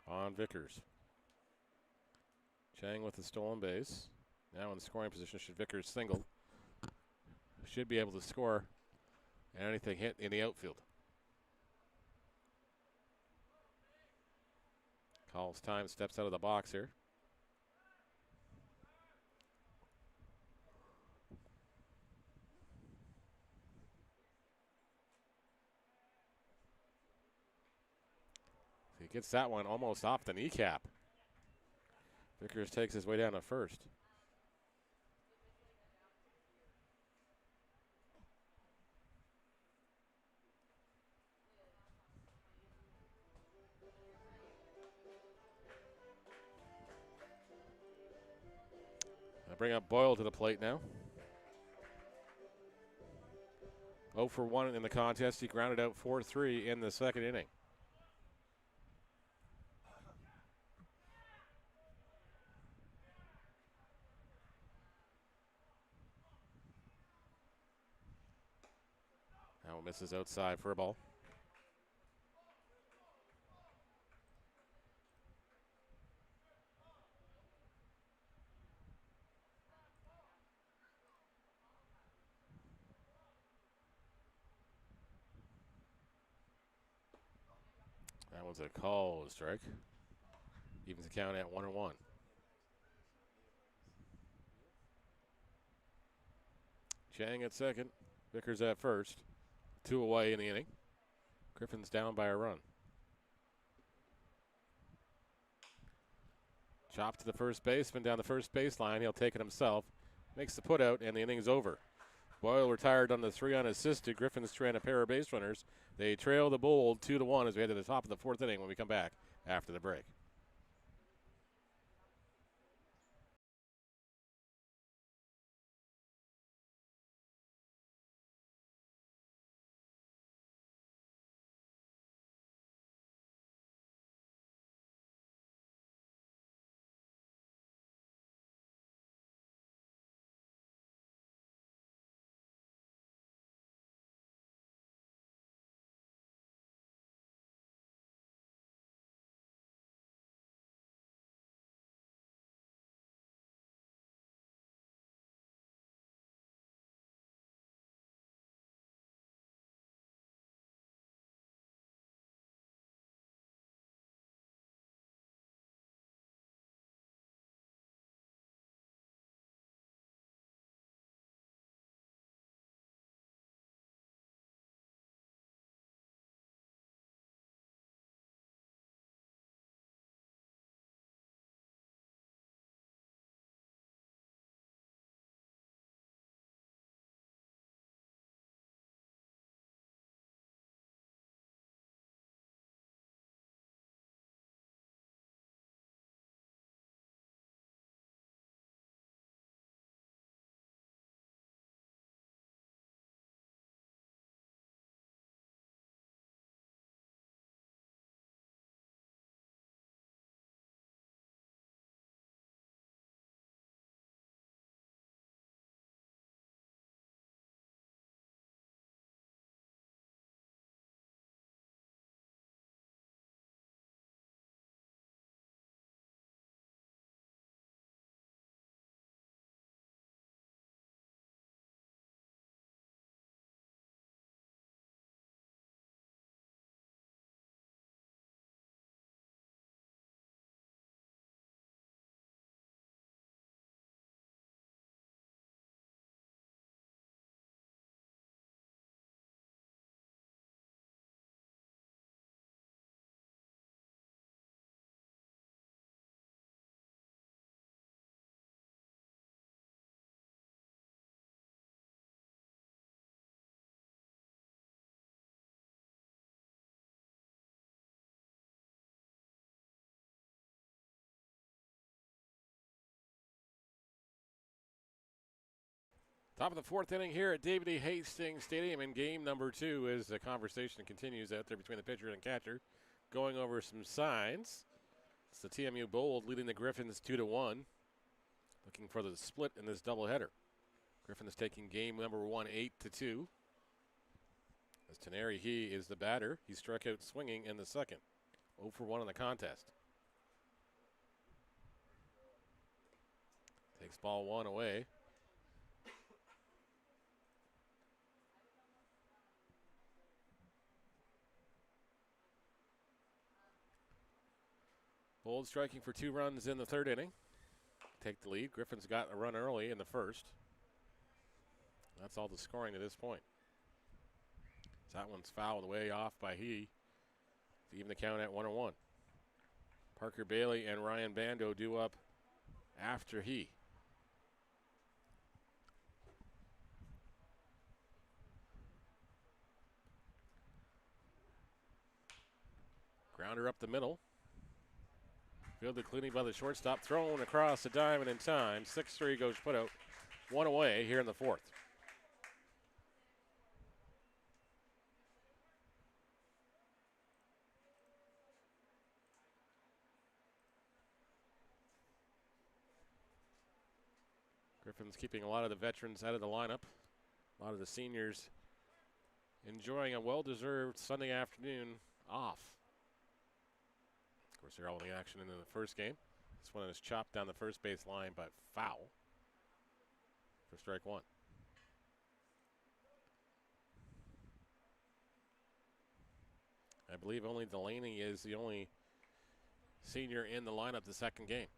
On Vickers. Chang with the stolen base. Now in scoring position should Vickers single. Should be able to score and anything hit in the outfield. Calls time, steps out of the box here. He gets that one almost off the kneecap. Vickers takes his way down to first. I bring up Boyle to the plate now. 0 for 1 in the contest. He grounded out 4-3 in the second inning. Now misses outside for a ball. That one's a call strike. Evens the count at 1-1. Chang at second. Vickers at first. 2 away in the inning. Griffin's down by a run. Chop to the first baseman down the first baseline. He'll take it himself. Makes the put out, and the inning's over. Boyle retired on the 3 unassisted. Griffin's trying a pair of base runners. They trail the Bold 2-1 as we head to the top of the 4th inning when we come back after the break. Top of the fourth inning here at David E. Hastings Stadium in game number 2 as the conversation continues out there between the pitcher and catcher, going over some signs. It's the TMU Bold leading the Griffins 2-1, looking for the split in this doubleheader. Griffins taking game number 1 8-2. As Teneri, he is the batter. He struck out swinging in the second. 0 for 1 in the contest. Takes ball 1 away. Bold striking for 2 runs in the third inning. Take the lead. Griffins got a run early in the first. That's all the scoring to this point. That one's fouled away off by he to even the count at 1-1. Parker Bailey and Ryan Bando due up after he. Grounder up the middle. Fielded cleanly by the shortstop. Thrown across the diamond in time. 6-3 goes put out. 1 away here in the fourth. Griffins keeping a lot of the veterans out of the lineup. A lot of the seniors enjoying a well-deserved Sunday afternoon off. Of course, they're all in the action in the first game. This one is chopped down the first base line, but foul for strike 1. I believe only Delaney is the only senior in the lineup the second game.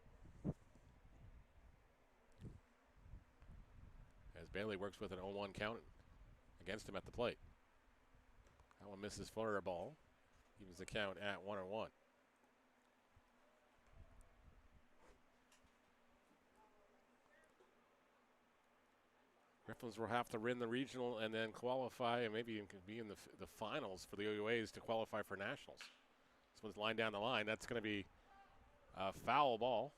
As Bailey works with an 0-1 count against him at the plate. That one misses for a ball. Evens the count at 1-1. Griffins will have to win the regional and then qualify, and maybe even be in the finals for the OUAs to qualify for nationals. This one's lined down the line. That's going to be a foul ball.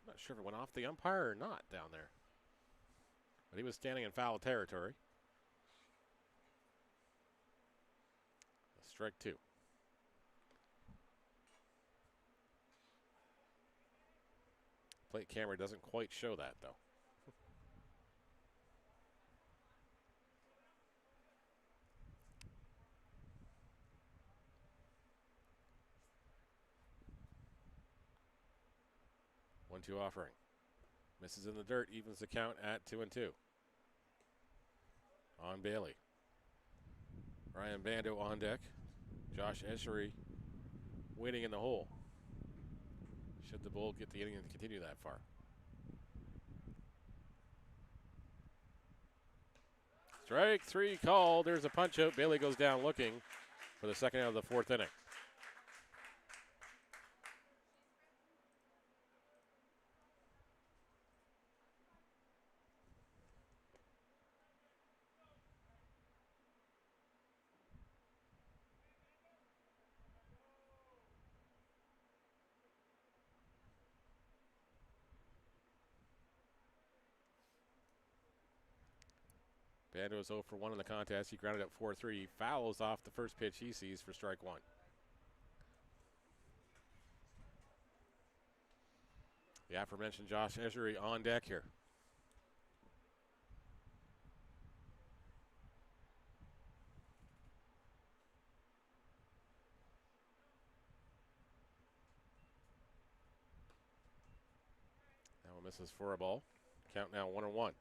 I'm not sure if it went off the umpire or not down there. But he was standing in foul territory. Strike 2. Plate camera doesn't quite show that, though. One-two offering. Misses in the dirt, evens the count at 2-2. On Bailey. Ryan Bando on deck. Josh Eshery waiting in the hole. Should the Bull get the inning and continue that far. Strike 3 called. There's a punch out. Bailey goes down looking for the second out of the fourth inning. Bando is 0 for 1 in the contest. He grounded up 4-3. He fouls off the first pitch he sees for strike 1. The aforementioned Josh Eshery on deck here. That one misses for a ball. Count now 1-1.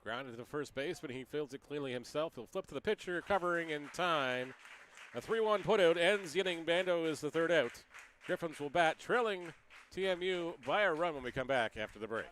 Grounded to the first base, but he fields it cleanly himself. He'll flip to the pitcher, covering in time. A 3-1 putout ends the inning. Bando is the third out. Griffins will bat, trailing TMU by a run when we come back after the break.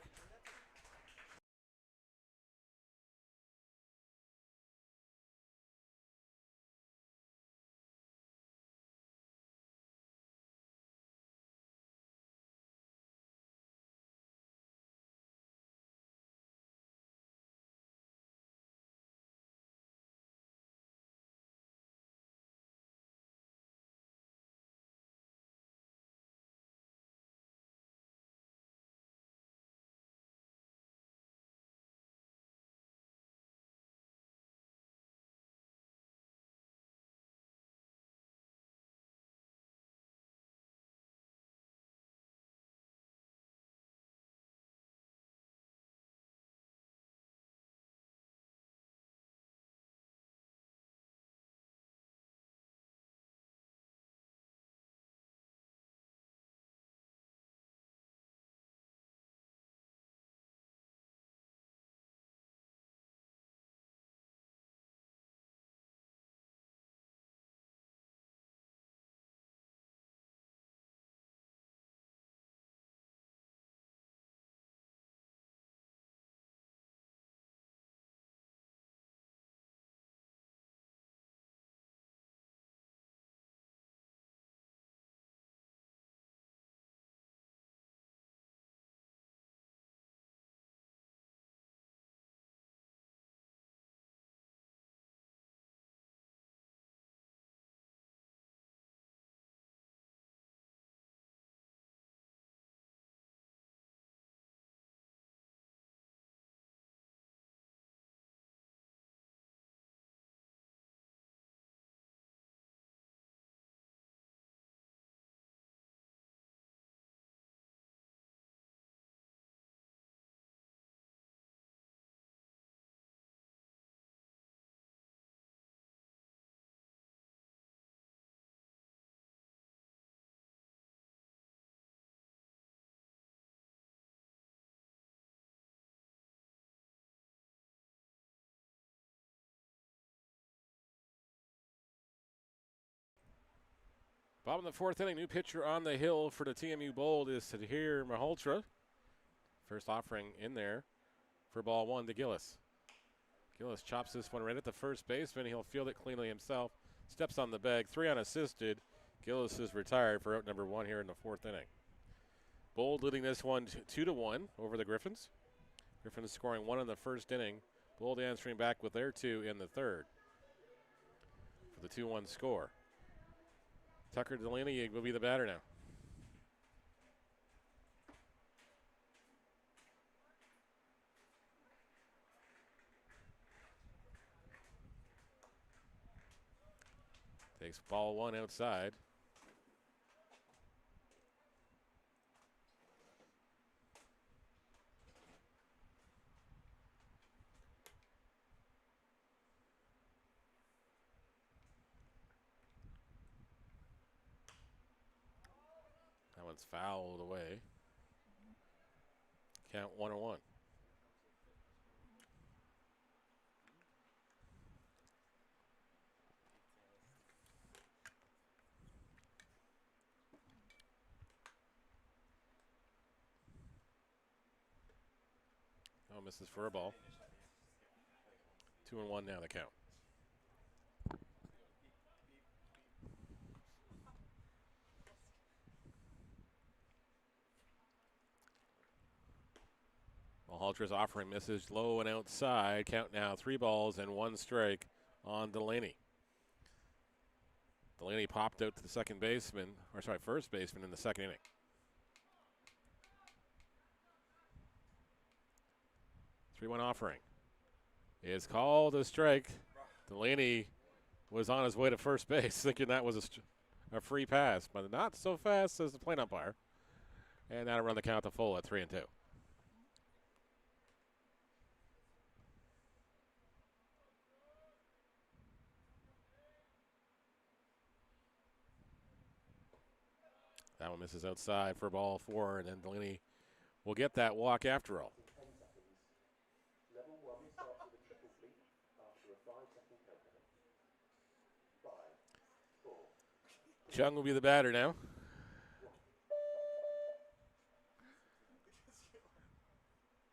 Bottom of the fourth inning, new pitcher on the hill for the TMU Bold is Tahir Malhotra. First offering in there for ball one to Gillis. Gillis chops this one right at the first baseman. He'll field it cleanly himself. Steps on the bag, 3 unassisted. Gillis is retired for out number 1 here in the fourth inning. Bold leading this one 2-1 over the Griffins. Griffins scoring 1 in the first inning. Bold answering back with their 2 in the third for the 2-1 score. Tucker Delaney will be the batter now. Takes ball 1 outside. That one's fouled away. Count 1-1. Oh, misses for a ball. 2-1 now the count. Malhotra's offering misses low and outside. Count now 3 balls and 1 strike on Delaney. Delaney popped out to the first baseman in the second inning. Three-one offering is called a strike. Delaney was on his way to first base, thinking that was a free pass, but not so fast as the plate umpire. And that'll run the count to full at 3-2. That one misses outside for ball 4, and then Delaney will get that walk after all. 10 seconds. Level 1 starts with a triple bleep after a 5-second countdown. 5, 4. Chung will be the batter now.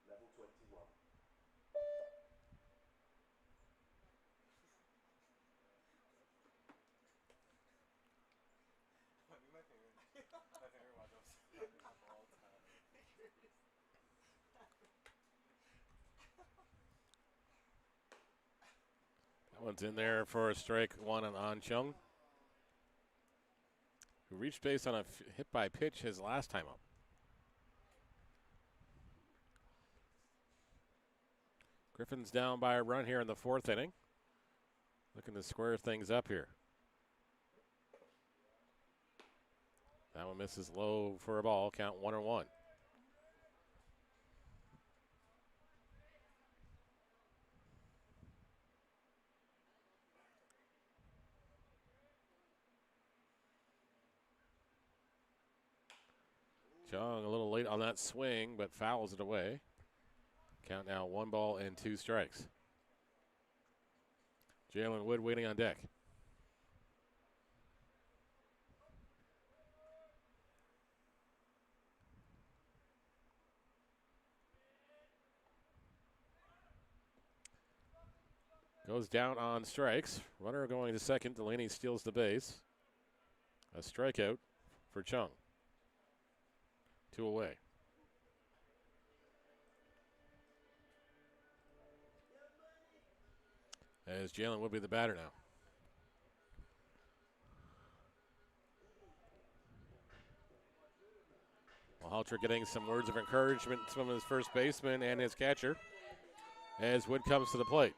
Level 21. My favorite one of all time. That one's in there for a strike 1 on Chung, who reached base on a hit by pitch his last time up. Griffins down by a run here in the fourth inning. Looking to square things up here. That one misses low for a ball. Count 1-1. Chung a little late on that swing, but fouls it away. Count now 1 ball and 2 strikes. Jalen Wood waiting on deck. Goes down on strikes. Runner going to second. Delaney steals the base. A strikeout for Chung. 2 away. As Jalen would be the batter now. Malhotra getting some words of encouragement from his first baseman and his catcher as Wood comes to the plate.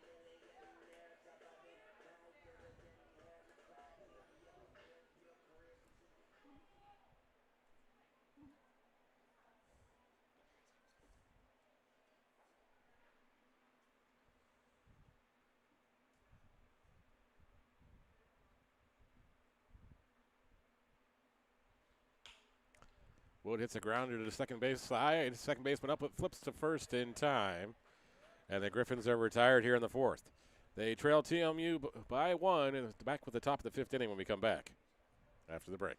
Wood hits a grounder to the second base side. Second baseman up, it flips to first in time. And the Griffins are retired here in the fourth. They trail TMU by 1 and back with the top of the fifth inning when we come back after the break.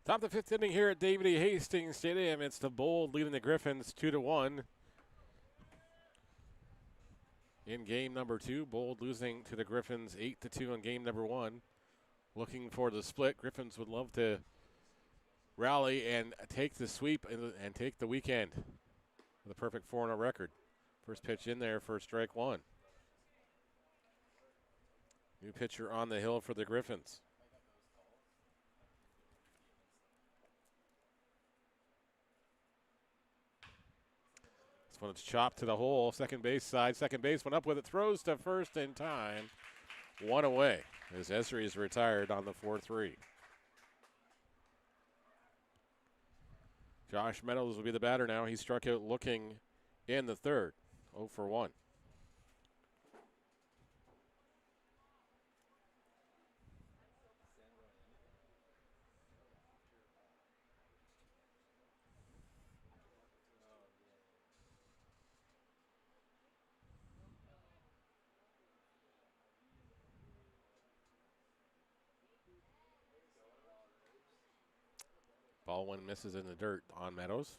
Top of the fifth inning here at David E. Hastings Stadium. It's the Bold leading the Griffins 2-1. In game number 2, Bold losing to the Griffins 8-2 in game number 1. Looking for the split. Griffins would love to rally and take the sweep and take the weekend with a perfect 4-0 record. First pitch in there for strike 1. New pitcher on the hill for the Griffins. This one is chopped to the hole. Second base side. Second baseman up with it. Throws to first in time. One away as Esri is retired on the 4-3. Josh Meadows will be the batter now. He struck out looking in the third. 0 for 1. Ball one misses in the dirt on Meadows.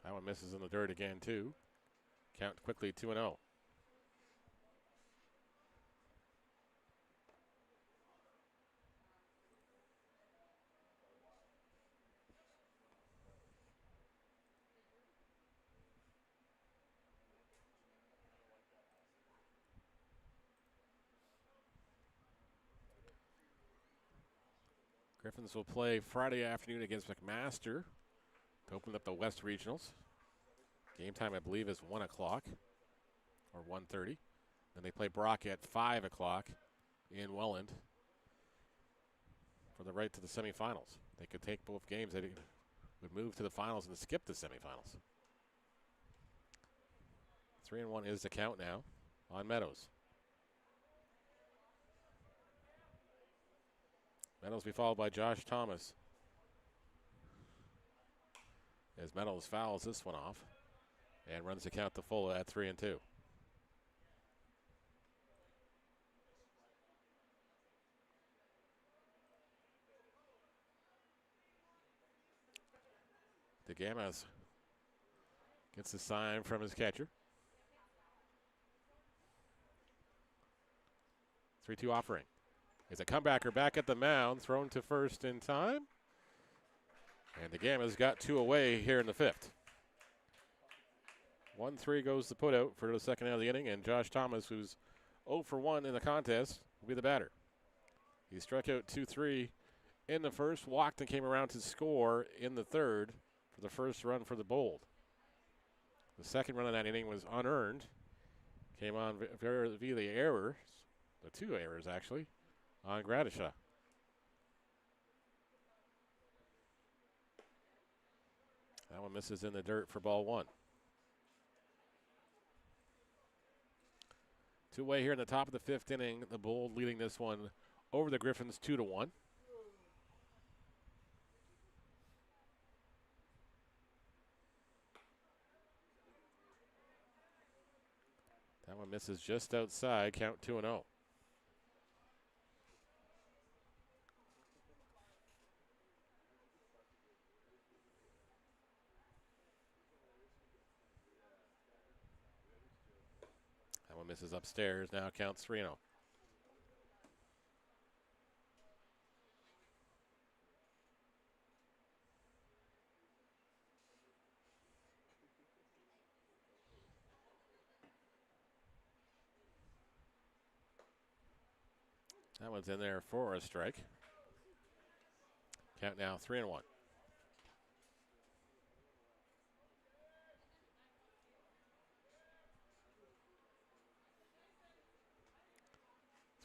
That one misses in the dirt again, too. Count quickly 2-0. Griffins will play Friday afternoon against McMaster to open up the West Regionals. Game time, I believe, is 1 o'clock or 1:30. Then they play Brock at 5 o'clock in Welland for the right to the semifinals. They could take both games. They would move to the finals and skip the semifinals. 3-1 is the count now on Meadows. Meadows will be followed by Josh Thomas. As Meadows fouls this one off and runs the count to full at 3-2. DeGamas gets the sign from his catcher. 3-2 offering. Is a comebacker back at the mound, thrown to first in time. And DeGama's got 2 away here in the 5th. 1-3 goes the putout for the second out of the inning, and Josh Thomas, who's 0 for 1 in the contest, will be the batter. He struck out 2-3 in the first, walked and came around to score in the third for the first run for the Bold. The second run of that inning was unearned. Came on via the errors, the 2 errors actually, on Gradishaw. That one misses in the dirt for ball 1. 2 away here in the top of the 5th inning. The Bold leading this one over the Griffins 2-1. That one misses just outside. Count 2-0. That one misses upstairs. Now counts 3-0. That one's in there for a strike. Count now 3-1.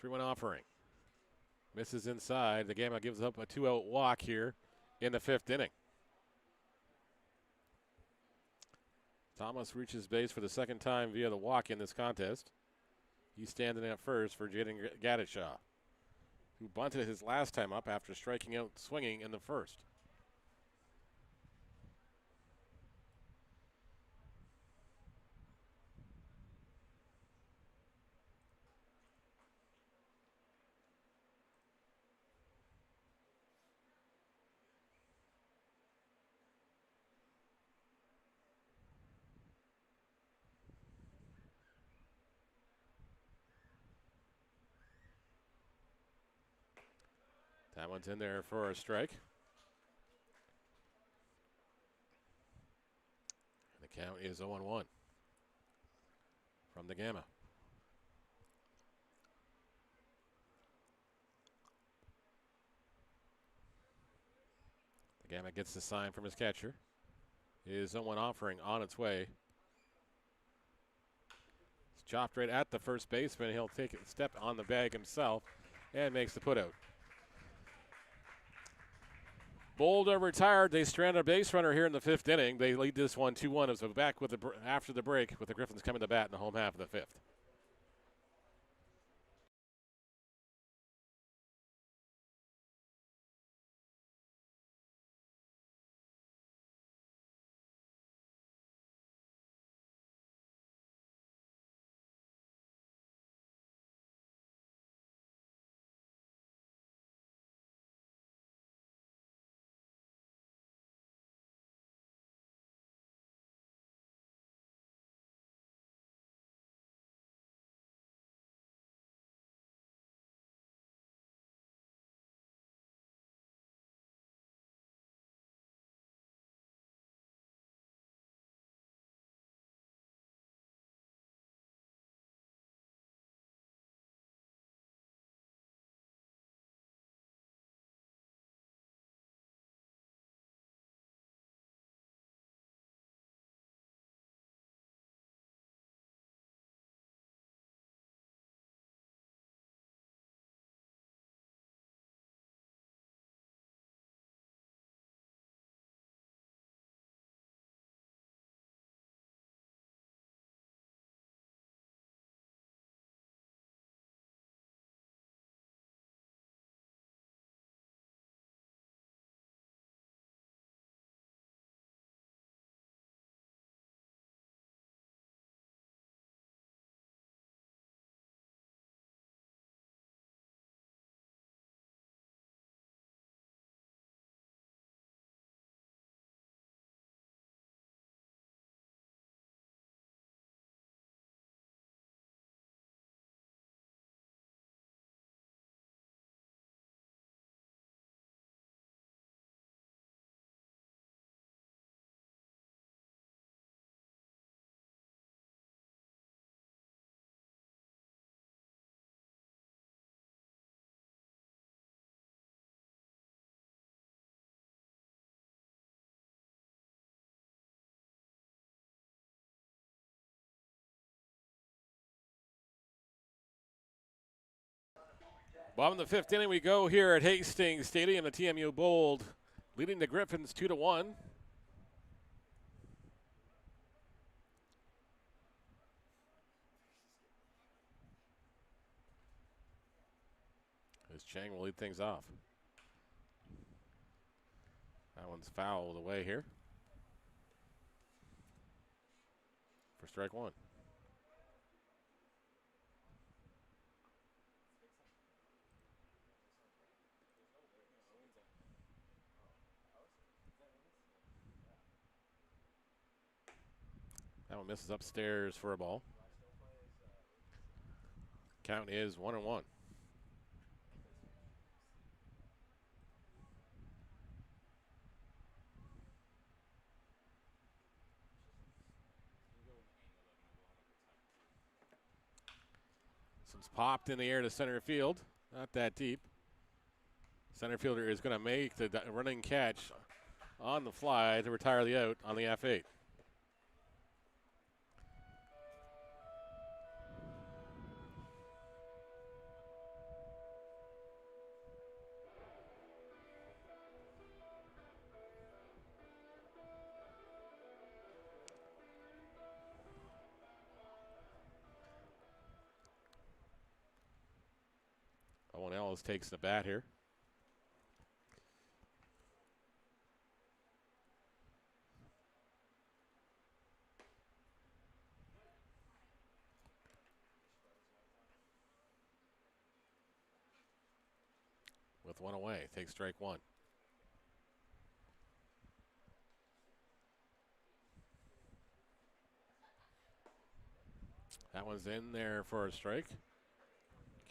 Three-one offering. Misses inside. The Gamma gives up a 2-out walk here in the 5th inning. Thomas reaches base for the second time via the walk in this contest. He's standing at first for Jaden Gadishaw, who bunted his last time up after striking out swinging in the first. That one's in there for a strike. The count is 0-1 from the Gamma. The Gamma gets the sign from his catcher. His 0-1 offering on its way. It's chopped right at the first baseman. He'll take a step on the bag himself and makes the putout. Bolda retired. They strand a base runner here in the fifth inning. They lead this one 2-1 as we're back with after the break with the Griffins coming to bat in the home half of the fifth. Bottom of the fifth inning we go here at Hastings Stadium. The TMU Bold leading the Griffins 2-1. As Chang will lead things off. That one's fouled away here for strike one. That one misses upstairs for a ball. Count is 1-1. This one's popped in the air to center field. Not that deep. Center fielder is going to make the running catch on the fly to retire the out on the F8. Owen Ellis takes the bat here. With one away, takes strike one. That one's in there for a strike.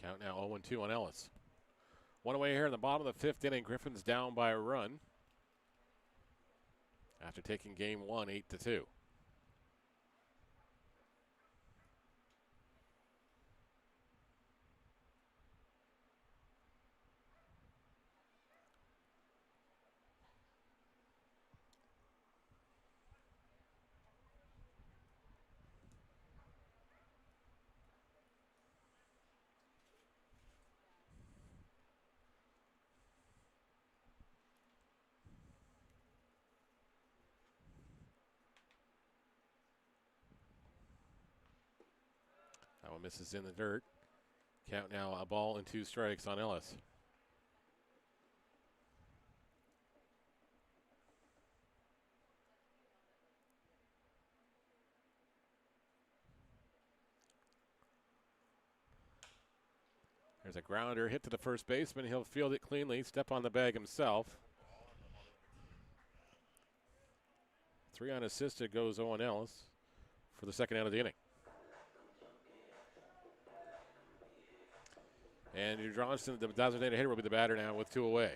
Count now 0-2 on Ellis. One away here in the bottom of the fifth inning. Griffins down by a run after taking game one 8-2. That one misses in the dirt. Count now a ball and 2 strikes on Ellis. There's a grounder hit to the first baseman. He'll field it cleanly, step on the bag himself. 3 unassisted goes Owen Ellis for the second out of the inning. Andrew Johnston, the designated hitter, will be the batter now with 2 away.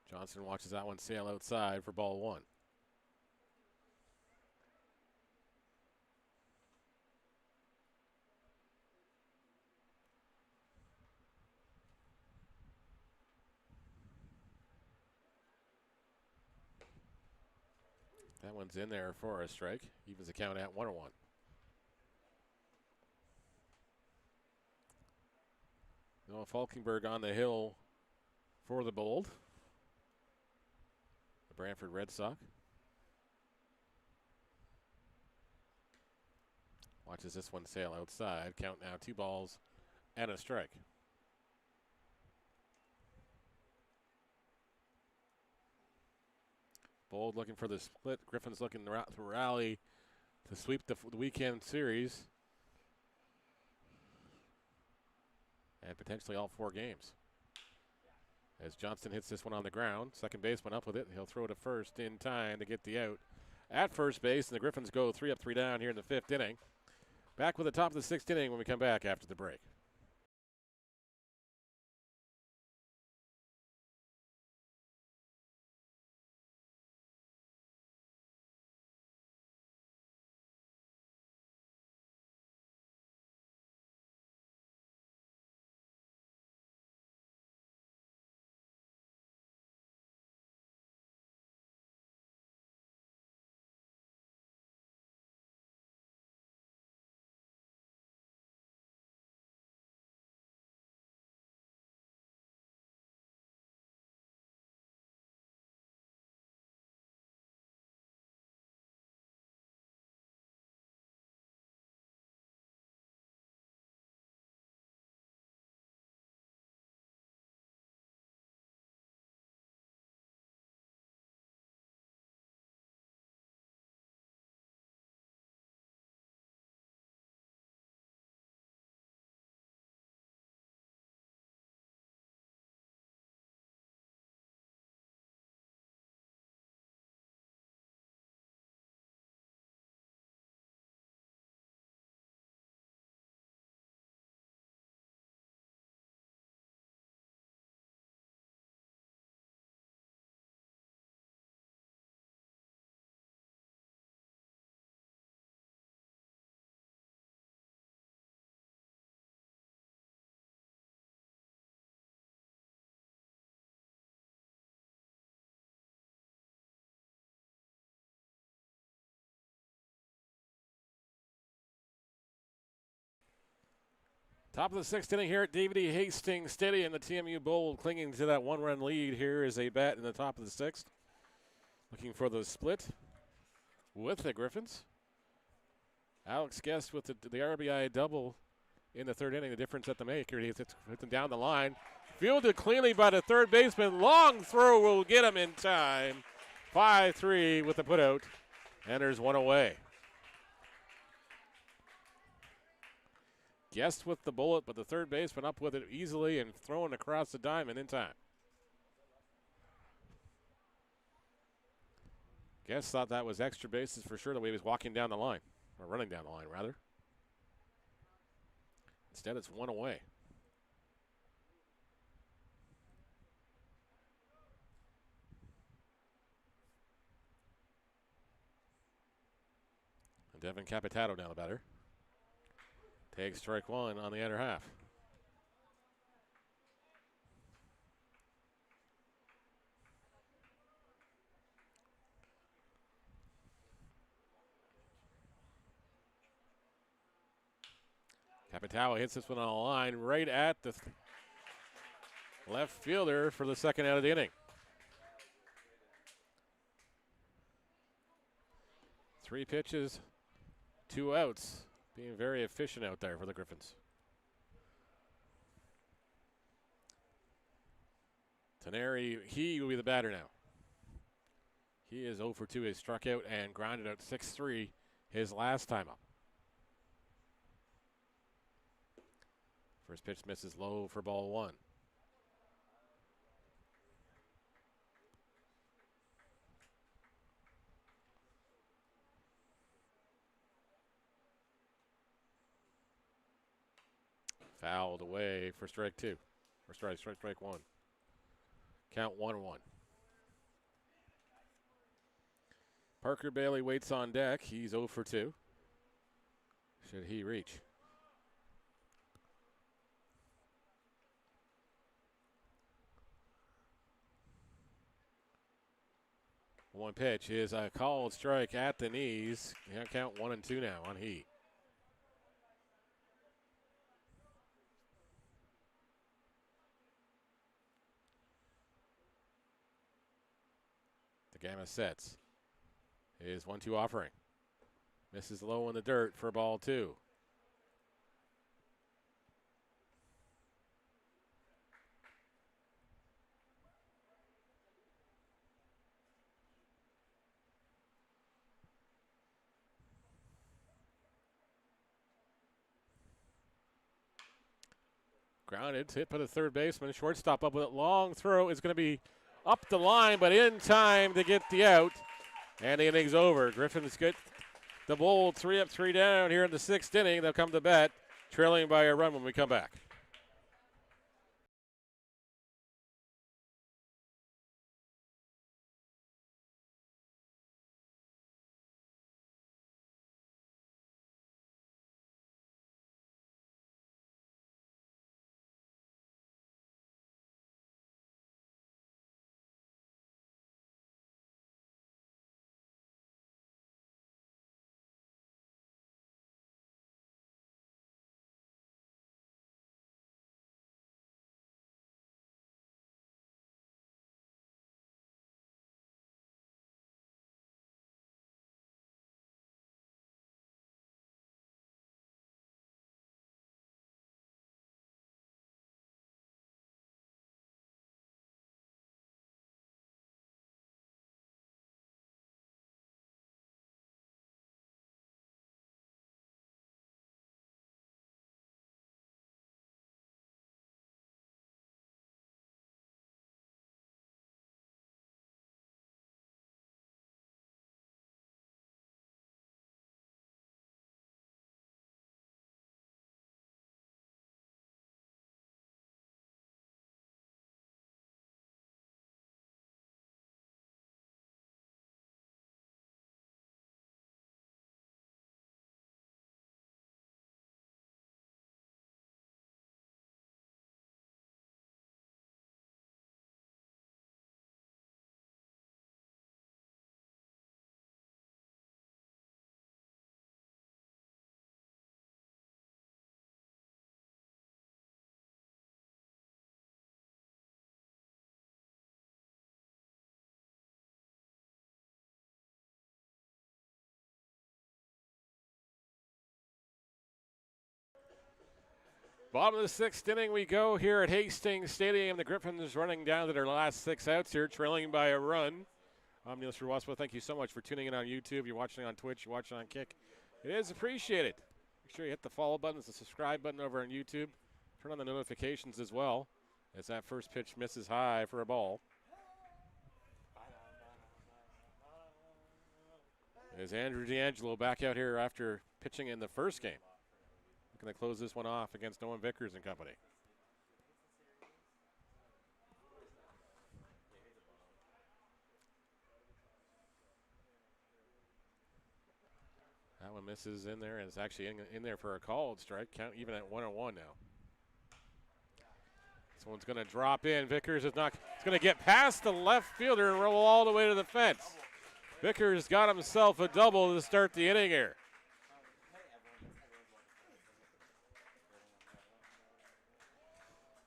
Johnson watches that one sail outside for ball 1. That one's in there for a strike. Evens the count at 1-1. Noah Falkenberg on the hill for the Bold. The Brantford Red Sox. Watches this one sail outside. Count now 2 balls and a strike. Bold looking for the split. Griffin's looking to rally to sweep the weekend series. And potentially all 4 games. As Johnston hits this one on the ground. Second baseman up with it. He'll throw to first in time to get the out at first base. And the Griffins go 3 up, 3 down here in the 5th inning. Back with the top of the 6th inning when we come back after the break. Top of the sixth inning here at DVD Hastings Stadium. The TMU Bull clinging to that one-run lead here as they bat in the top of the sixth. Looking for the split with the Griffins. Alex Guest with the RBI double in the third inning. The difference at the maker. He's hitting down the line. Fielded cleanly by the third baseman. Long throw will get him in time. 5-3 with the putout. And there's one away. Guest with the bullet, but the third baseman up with it easily and throwing across the diamond in time. Guest thought that was extra bases for sure the way he was walking down the line, or running down the line, rather. Instead, it's one away. And Devin Capitato now the batter. Takes strike one on the other half. Capitao hits this one on the line right at the left fielder for the second out of the inning. 3 pitches, 2 outs. Being very efficient out there for the Griffins. Taneri, he will be the batter now. He is 0 for 2. He struck out and grounded out 6-3 his last time up. First pitch misses low for ball 1. Fouled away for strike 2. Or strike 1. Count 1-1. Parker Bailey waits on deck. He's 0 for 2. Should he reach? One pitch is a called strike at the knees. Count 1-2 now on He. The gamma sets. Is 1-2 offering. Misses low in the dirt for ball 2. Grounded, hit by the third baseman. Shortstop up with it. Long throw is going to be up the line, but in time to get the out. And the inning's over. Griffins get the Bull 3 up, 3 down here in the 6th inning. They'll come to bat, trailing by a run when we come back. Bottom of the sixth inning we go here at Hastings Stadium. The Griffins running down to their last 6 outs here, trailing by a run. I'm Neil Sriwaspo. Thank you so much for tuning in on YouTube. You're watching on Twitch. You're watching on Kick. It is appreciated. Make sure you hit the follow button, the subscribe button over on YouTube. Turn on the notifications as well, as that first pitch misses high for a ball. There's Andrew D'Angelo back out here after pitching in the first game. Looking to close this one off against Owen Vickers and company. That one misses in there, and it's actually in there for a called strike. Count even at 1-1 now. This one's going to drop in. Vickers is not. It's going to get past the left fielder and roll all the way to the fence. Vickers got himself a double to start the inning here.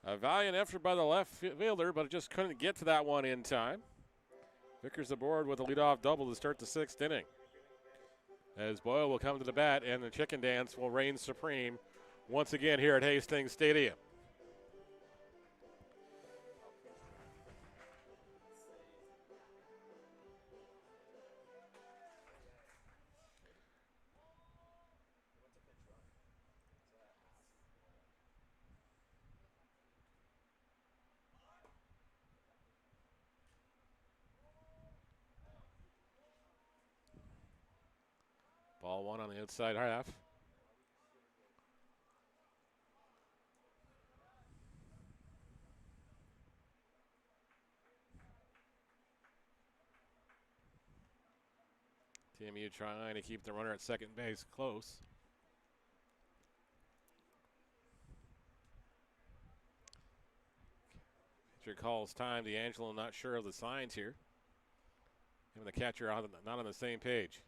A valiant effort by the left fielder, but it just couldn't get to that one in time. Vickers aboard with a leadoff double to start the sixth inning. As Boyle will come to the bat, and the chicken dance will reign supreme once again here at Hastings Stadium. Ball one on the outside half. TMU trying to keep the runner at second base close. Pitcher calls time. D'Angelo not sure of the signs here. Him and the catcher not on the same page.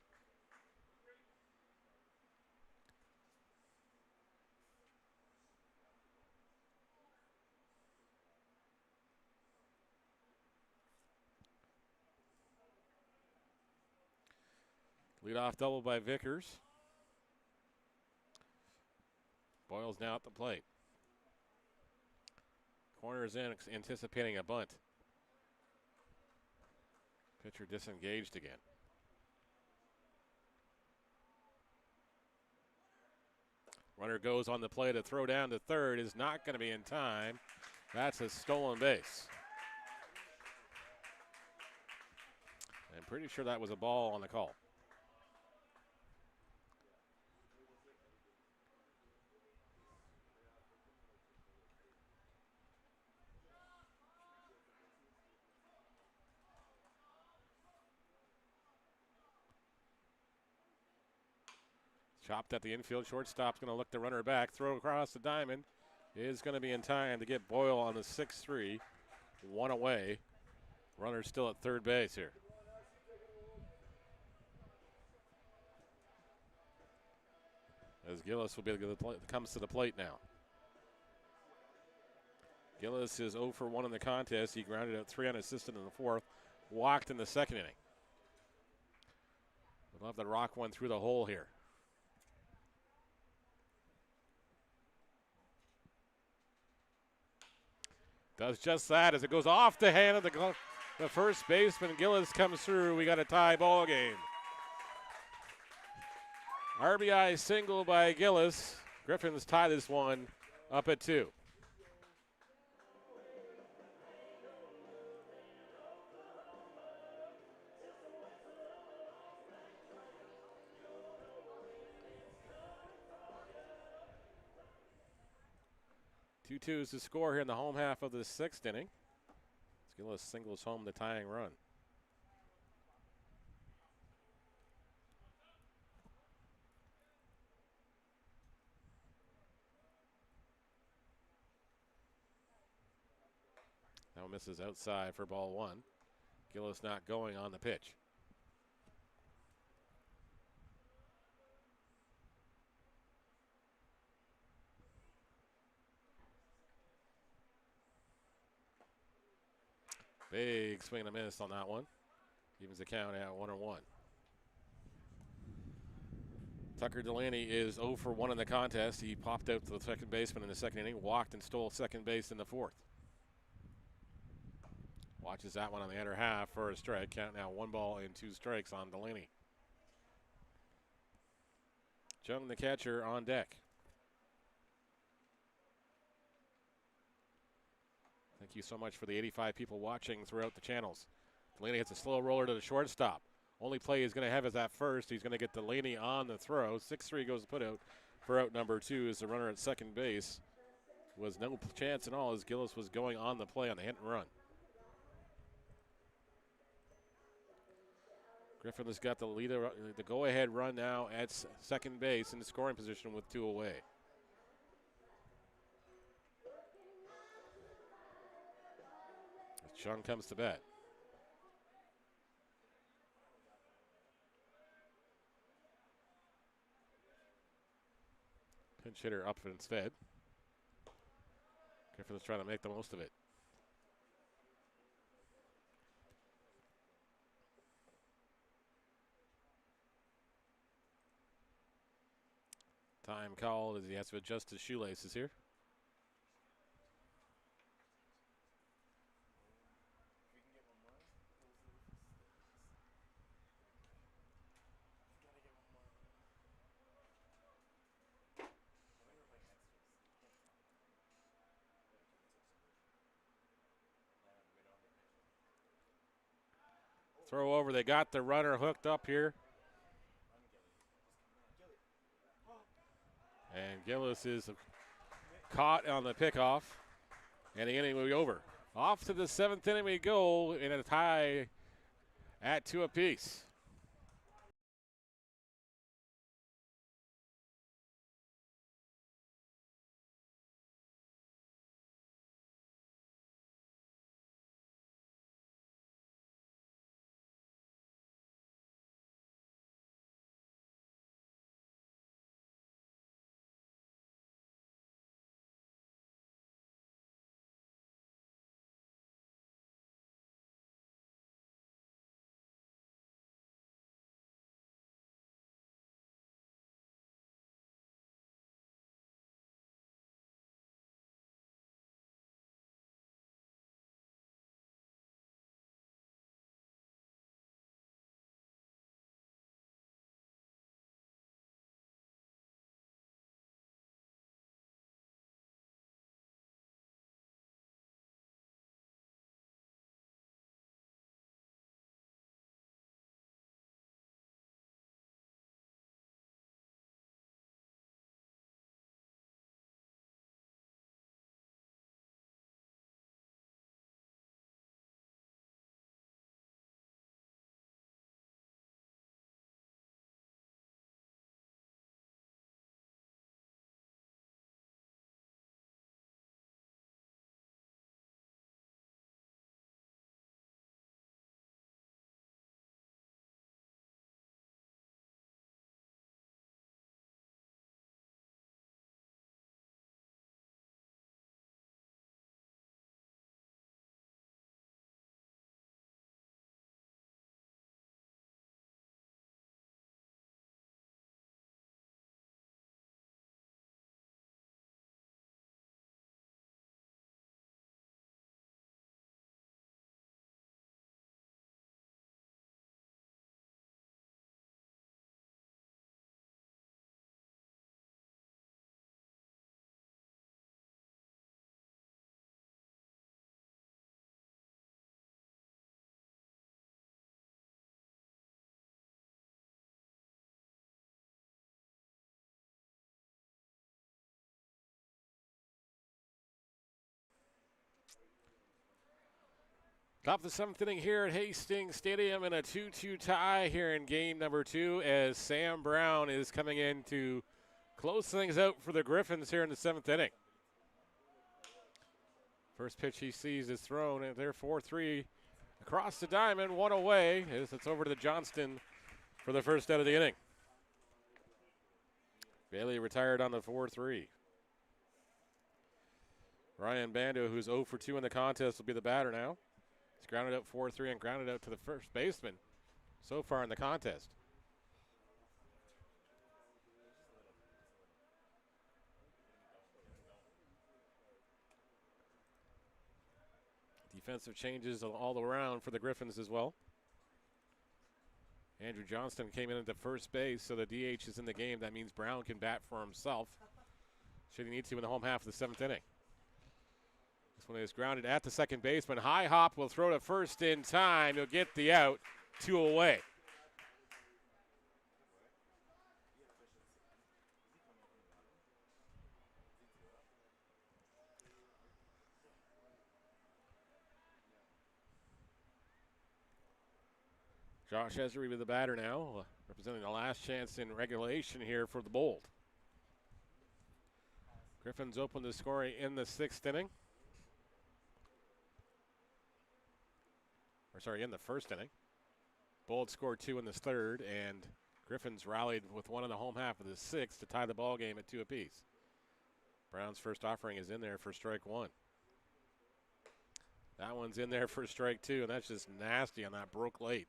Leadoff double by Vickers. Boyle's now at the plate. Corners in, anticipating a bunt. Pitcher disengaged again. Runner goes on the play to throw down to third. Is not going to be in time. That's a stolen base. I'm pretty sure that was a ball on the call. Chopped at the infield. Shortstop's going to look the runner back. Throw across the diamond is going to be in time to get Boyle on the 6-3. One away. Runner still at third base here. As Gillis will be the comes to the plate now. Gillis is 0 for 1 in the contest. He grounded out 3 unassisted in the fourth. Walked in the second inning. We'll have to rock one through the hole here. Does just that as it goes off the hand of the first baseman. Gillis comes through. We got a tie ball game. RBI single by Gillis. Griffins tie this one up at 2. Two-two is the score here in the home half of the sixth inning. Gillis singles home the tying run. Now misses outside for ball one. Gillis not going on the pitch. Big swing and a miss on that one. Evens the count at 1-1. Tucker Delaney is 0 for 1 in the contest. He popped out to the second baseman in the second inning, walked and stole second base in the fourth. Watches that one on the under half for a strike. Count now 1 ball and 2 strikes on Delaney. Jung, the catcher, on deck. Thank you so much for the 85 people watching throughout the channels. Delaney hits a slow roller to the shortstop. Only play he's going to have is at first. He's going to get Delaney on the throw. 6-3 goes to put out for out number 2 as the runner at second base was no chance at all as Gillis was going on the play on the hit and run. Griffin has got the leader, the go-ahead run now at second base in the scoring position with 2 away. Chung comes to bat. Pinch hitter up instead. Griffin is trying to make the most of it. Time called as he has to adjust his shoelaces here. Throw over, they got the runner hooked up here. And Gillis is caught on the pickoff, and the inning will be over. Off to the 7th inning we go in a tie at 2 apiece. Top of the 7th inning here at Hastings Stadium in a 2-2 tie here in game number 2 as Sam Brown is coming in to close things out for the Griffins here in the 7th inning. First pitch he sees is thrown, and they're 4-3 across the diamond, 1 away as it's over to Johnston for the first out of the inning. Bailey retired on the 4-3. Ryan Bando, who's 0 for 2 in the contest, will be the batter now. He's grounded out 4-3 and grounded out to the first baseman so far in the contest. Defensive changes all around for the Griffins as well. Andrew Johnston came in at the first base, so the DH is in the game. That means Brown can bat for himself, should he need to, in the home half of the 7th inning. This one is grounded at the second baseman. High hop will throw to first in time. He'll get the out, 2 away. Josh Esri with the batter now, representing the last chance in regulation here for the Bold. Griffins open the scoring in the 6th inning. In the 1st inning. Bold scored 2 in the 3rd, and Griffins rallied with 1 in the home half of the 6th to tie the ball game at 2 apiece. Brown's first offering is in there for strike 1. That one's in there for strike 2, and that's just nasty on that broke late.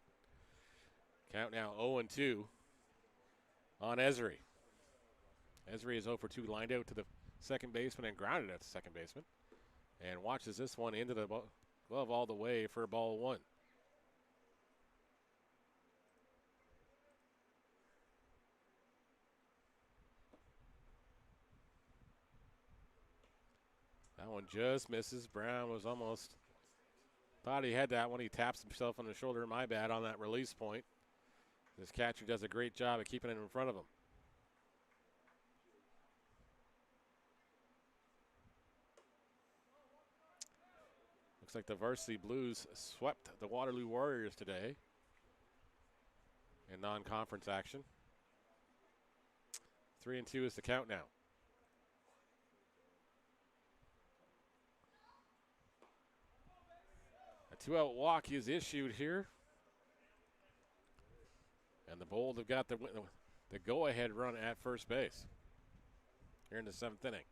Count now 0-2 on Esri. Esri is 0 for 2, lined out to the second baseman and grounded at the second baseman. And watches this one into the glove all the way for ball 1. That one just misses. Brown was almost, thought he had that one. He taps himself on the shoulder, my bad, on that release point. This catcher does a great job of keeping it in front of him. Looks like the Varsity Blues swept the Waterloo Warriors today in non-conference action. 3-2 is the count now. A 2-out walk is issued here. And the Bold have got the go-ahead run at first base here in the 7th inning.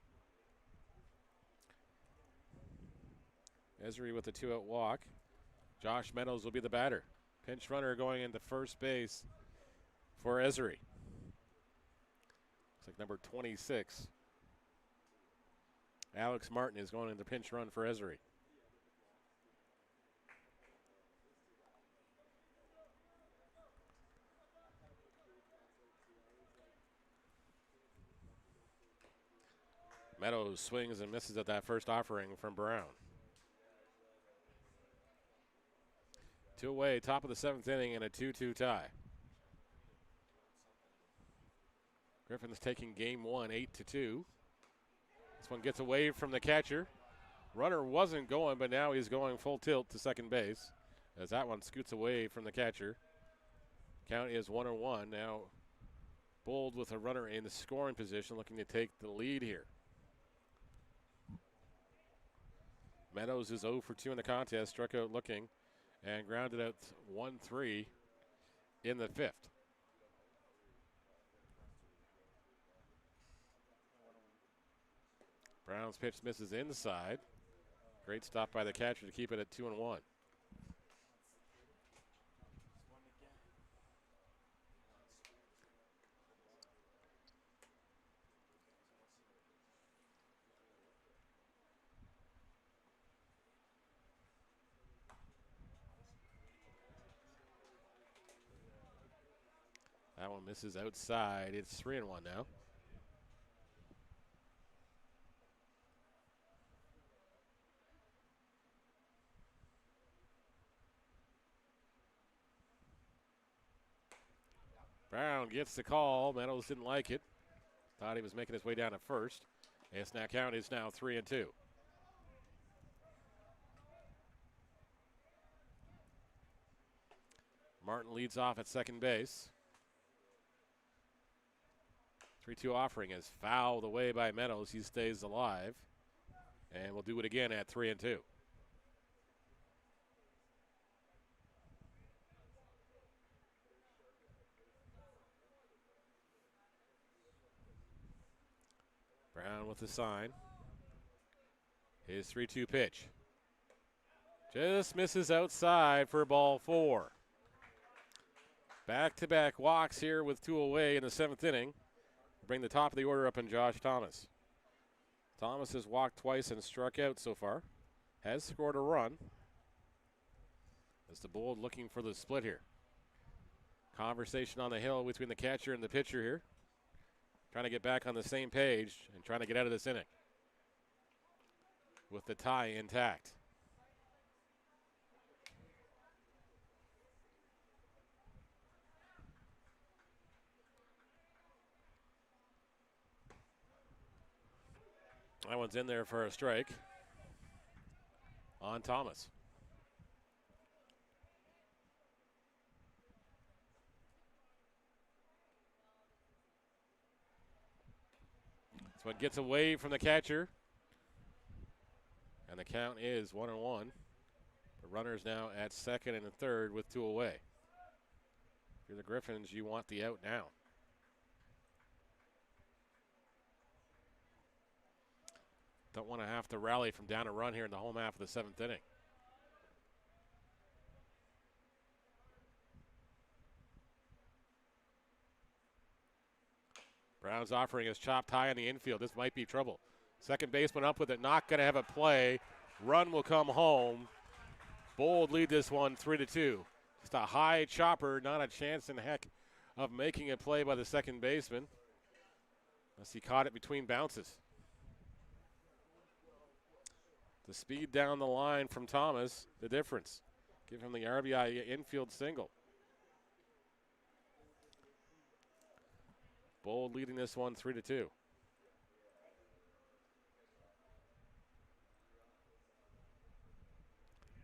Esri with the 2-out walk. Josh Meadows will be the batter. Pinch runner going into first base for Esri. Looks like number 26. Alex Martin is going into pinch run for Esri. Meadows swings and misses at that first offering from Brown. 2 away, top of the 7th inning, and a 2-2 tie. Griffins taking game 1, 8-2. This one gets away from the catcher. Runner wasn't going, but now he's going full tilt to second base as that one scoots away from the catcher. Count is 1-1. Now Bold with a runner in the scoring position, looking to take the lead here. Meadows is 0 for 2 in the contest, struck out looking, and grounded out 1-3 in the 5th. Brown's pitch misses inside. Great stop by the catcher to keep it at 2-1. That one misses outside. It's 3-1 now. Brown gets the call. Meadows didn't like it. Thought he was making his way down at first. Yes, now count is now 3-2. Martin leads off at second base. 3-2 offering is fouled away by Meadows. He stays alive. And we'll do it again at 3-2. Brown with the sign. His 3-2 pitch. Just misses outside for ball 4. Back-to-back walks here with 2 away in the 7th inning. Bring the top of the order up in Josh Thomas. Thomas has walked twice and struck out so far. Has scored a run. As the Bold looking for the split here. Conversation on the hill between the catcher and the pitcher here. Trying to get back on the same page and trying to get out of this inning with the tie intact. That one's in there for a strike on Thomas. This one gets away from the catcher. And the count is 1-1. The runners now at second and third with 2 away. If you're the Griffins, you want the out now. Don't want to have to rally from down a run here in the home half of the 7th inning. Brown's offering his chopped high in the infield. This might be trouble. Second baseman up with it, not going to have a play. Run will come home. Bold lead this one 3-2. Just a high chopper, not a chance in heck of making a play by the second baseman. Unless he caught it between bounces. The speed down the line from Thomas, the difference. Give him the RBI infield single. Bold leading this one 3-2.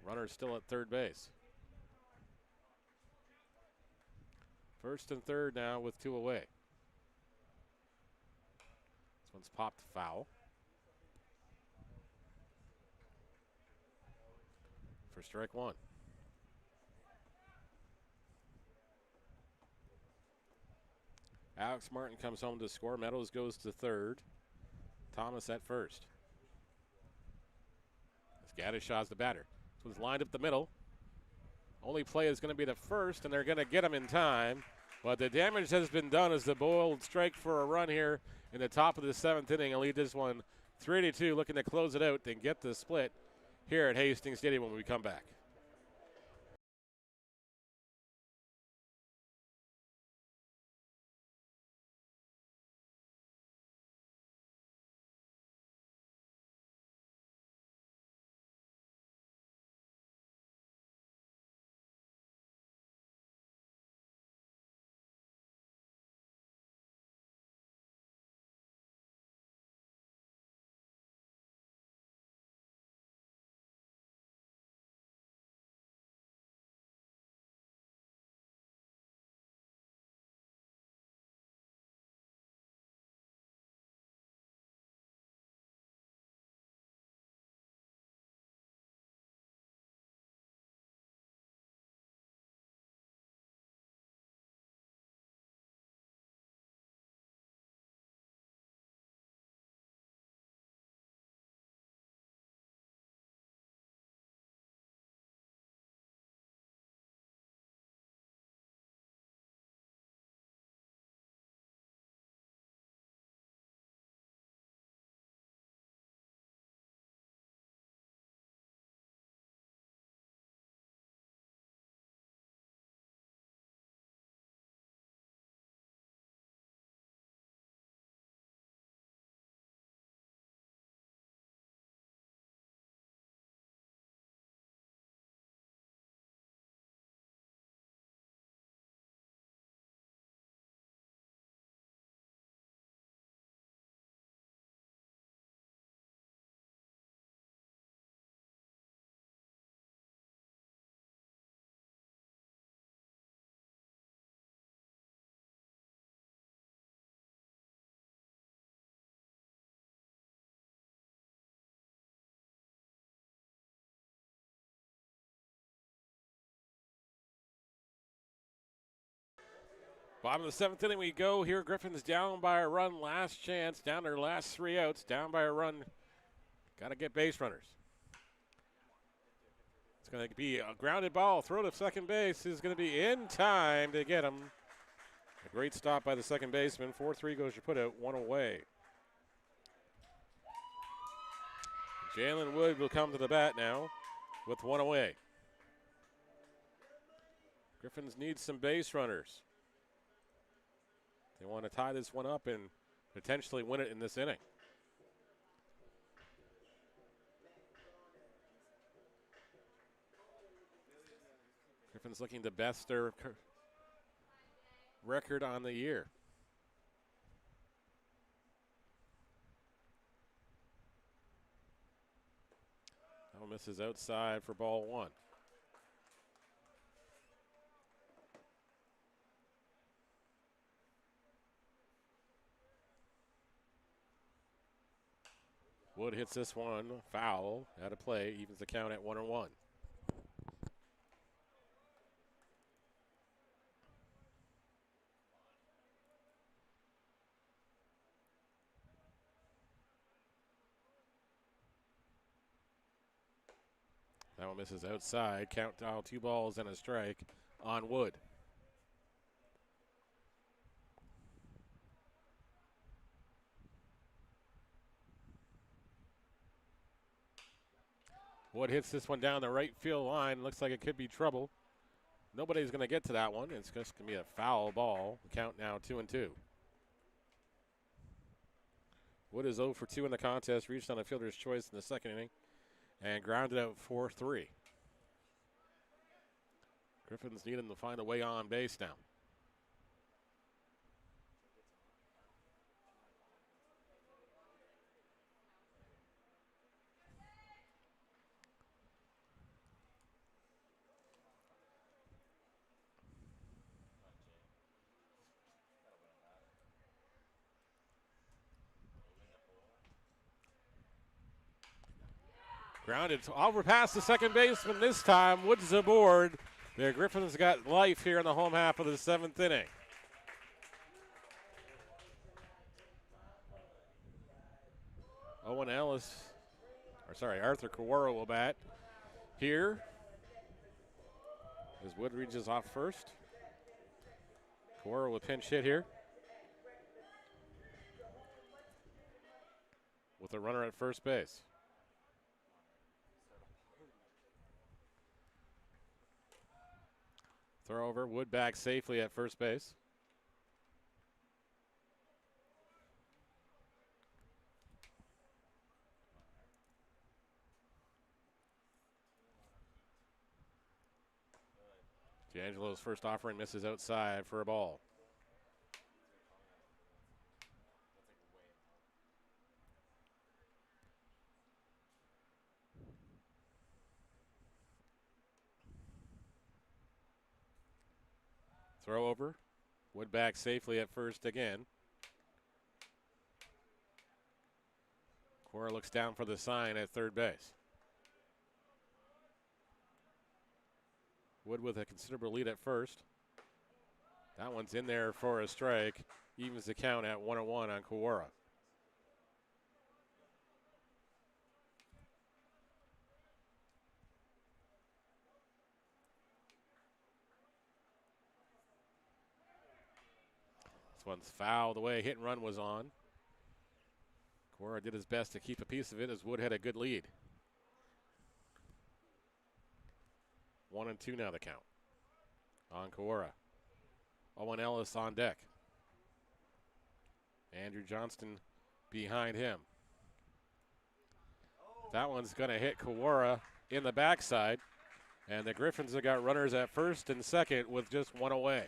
Runner still at third base. First and third now with 2 away. This one's popped foul. For strike one. Alex Martin comes home to score. Meadows goes to third. Thomas at first. As Gadishaw's the batter. This one's lined up the middle. Only play is going to be the first, and they're going to get him in time. But the damage has been done as the Bold strike for a run here in the top of the 7th inning and lead this one 3-2, looking to close it out and get the split here at Hastings Stadium when we come back. Bottom of the 7th inning we go here. Griffins down by a run. Last chance. Down their last 3 outs. Down by a run. Got to get base runners. It's going to be a grounded ball. Throw to second base is going to be in time to get him. A great stop by the second baseman. 4-3 goes your put out. 1 away. Jalen Wood will come to the bat now with 1 away. Griffins need some base runners. They want to tie this one up and potentially win it in this inning. Griffins looking to best their record on the year. That one misses outside for ball one. Wood hits this one foul, out of play, evens the count at 1-1. That one misses outside. Count down 2 balls and a strike on Wood. Wood hits this one down the right field line. Looks like it could be trouble. Nobody's going to get to that one. It's just going to be a foul ball. Count now 2-2. Wood is 0 for 2 in the contest. Reached on a fielder's choice in the second inning and grounded out 4-3. Griffins need him to find a way on base now. Grounded over past the second baseman this time. Woods aboard. The Griffins got life here in the home half of the 7th inning. Arthur Kawara will bat here as Wood reaches off first. Kawara will pinch hit here with a runner at first base. Throw over, Wood back safely at first base. D'Angelo's first offering misses outside for a ball. Throw over. Wood back safely at first again. Cora looks down for the sign at third base. Wood with a considerable lead at first. That one's in there for a strike. Evens the count at 1-1 on Kawara. This one's fouled away. Hit and run was on. Kawara did his best to keep a piece of it as Wood had a good lead. 1-2 now the count on Kawara. Owen Ellis on deck. Andrew Johnston behind him. That one's going to hit Kawara in the backside. And the Griffins have got runners at first and second with just one away.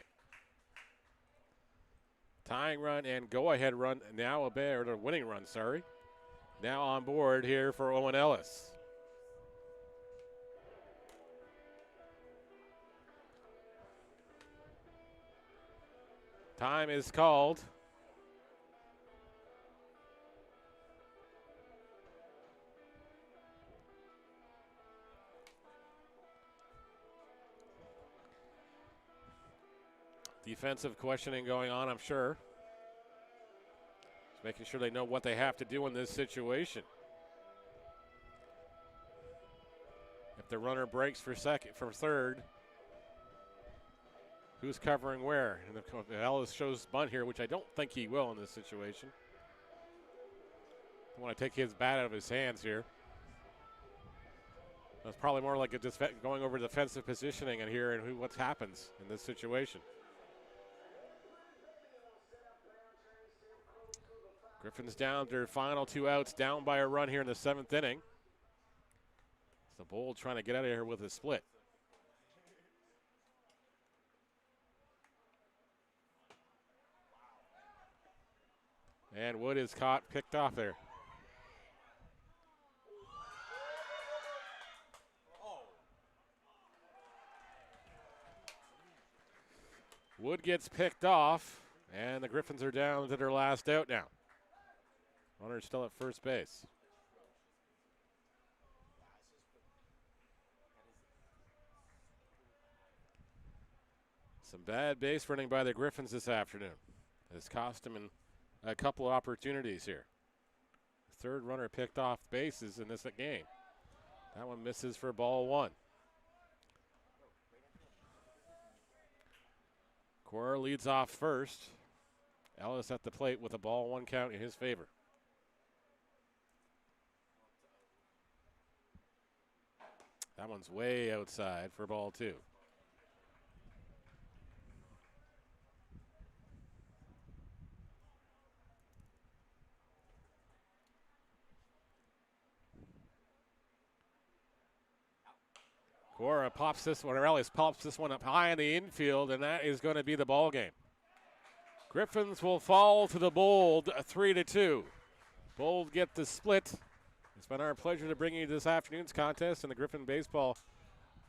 Tying run and go-ahead run now or the winning run, sorry. Now on board here for Owen Ellis. Time is called. Defensive questioning going on, I'm sure. Just making sure they know what they have to do in this situation. If the runner breaks for third, who's covering where? And if Ellis shows bunt here, which I don't think he will in this situation. I want to take his bat out of his hands here. That's probably more like going over defensive positioning and hearing what happens in this situation. Griffins down to their final 2 outs, down by a run here in the 7th inning. So Bold trying to get out of here with a split. And Wood is picked off there. Wood gets picked off, and the Griffins are down to their last out now. Runner still at first base. Some bad base running by the Griffins this afternoon. Has cost them in a couple of opportunities here. Third runner picked off bases in this game. That one misses for ball 1. Cora leads off first. Ellis at the plate with a ball 1 count in his favor. That one's way outside for ball 2. Cora pops this one, or Ellis pops this one up high in the infield, and that is going to be the ball game. Griffins will fall to the Bold 3-2. Bold get the split. It's been our pleasure to bring you this afternoon's contest in the Griffin baseball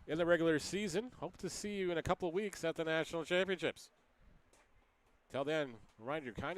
in the regular season. Hope to see you in a couple of weeks at the National Championships. Till then, remind you, kind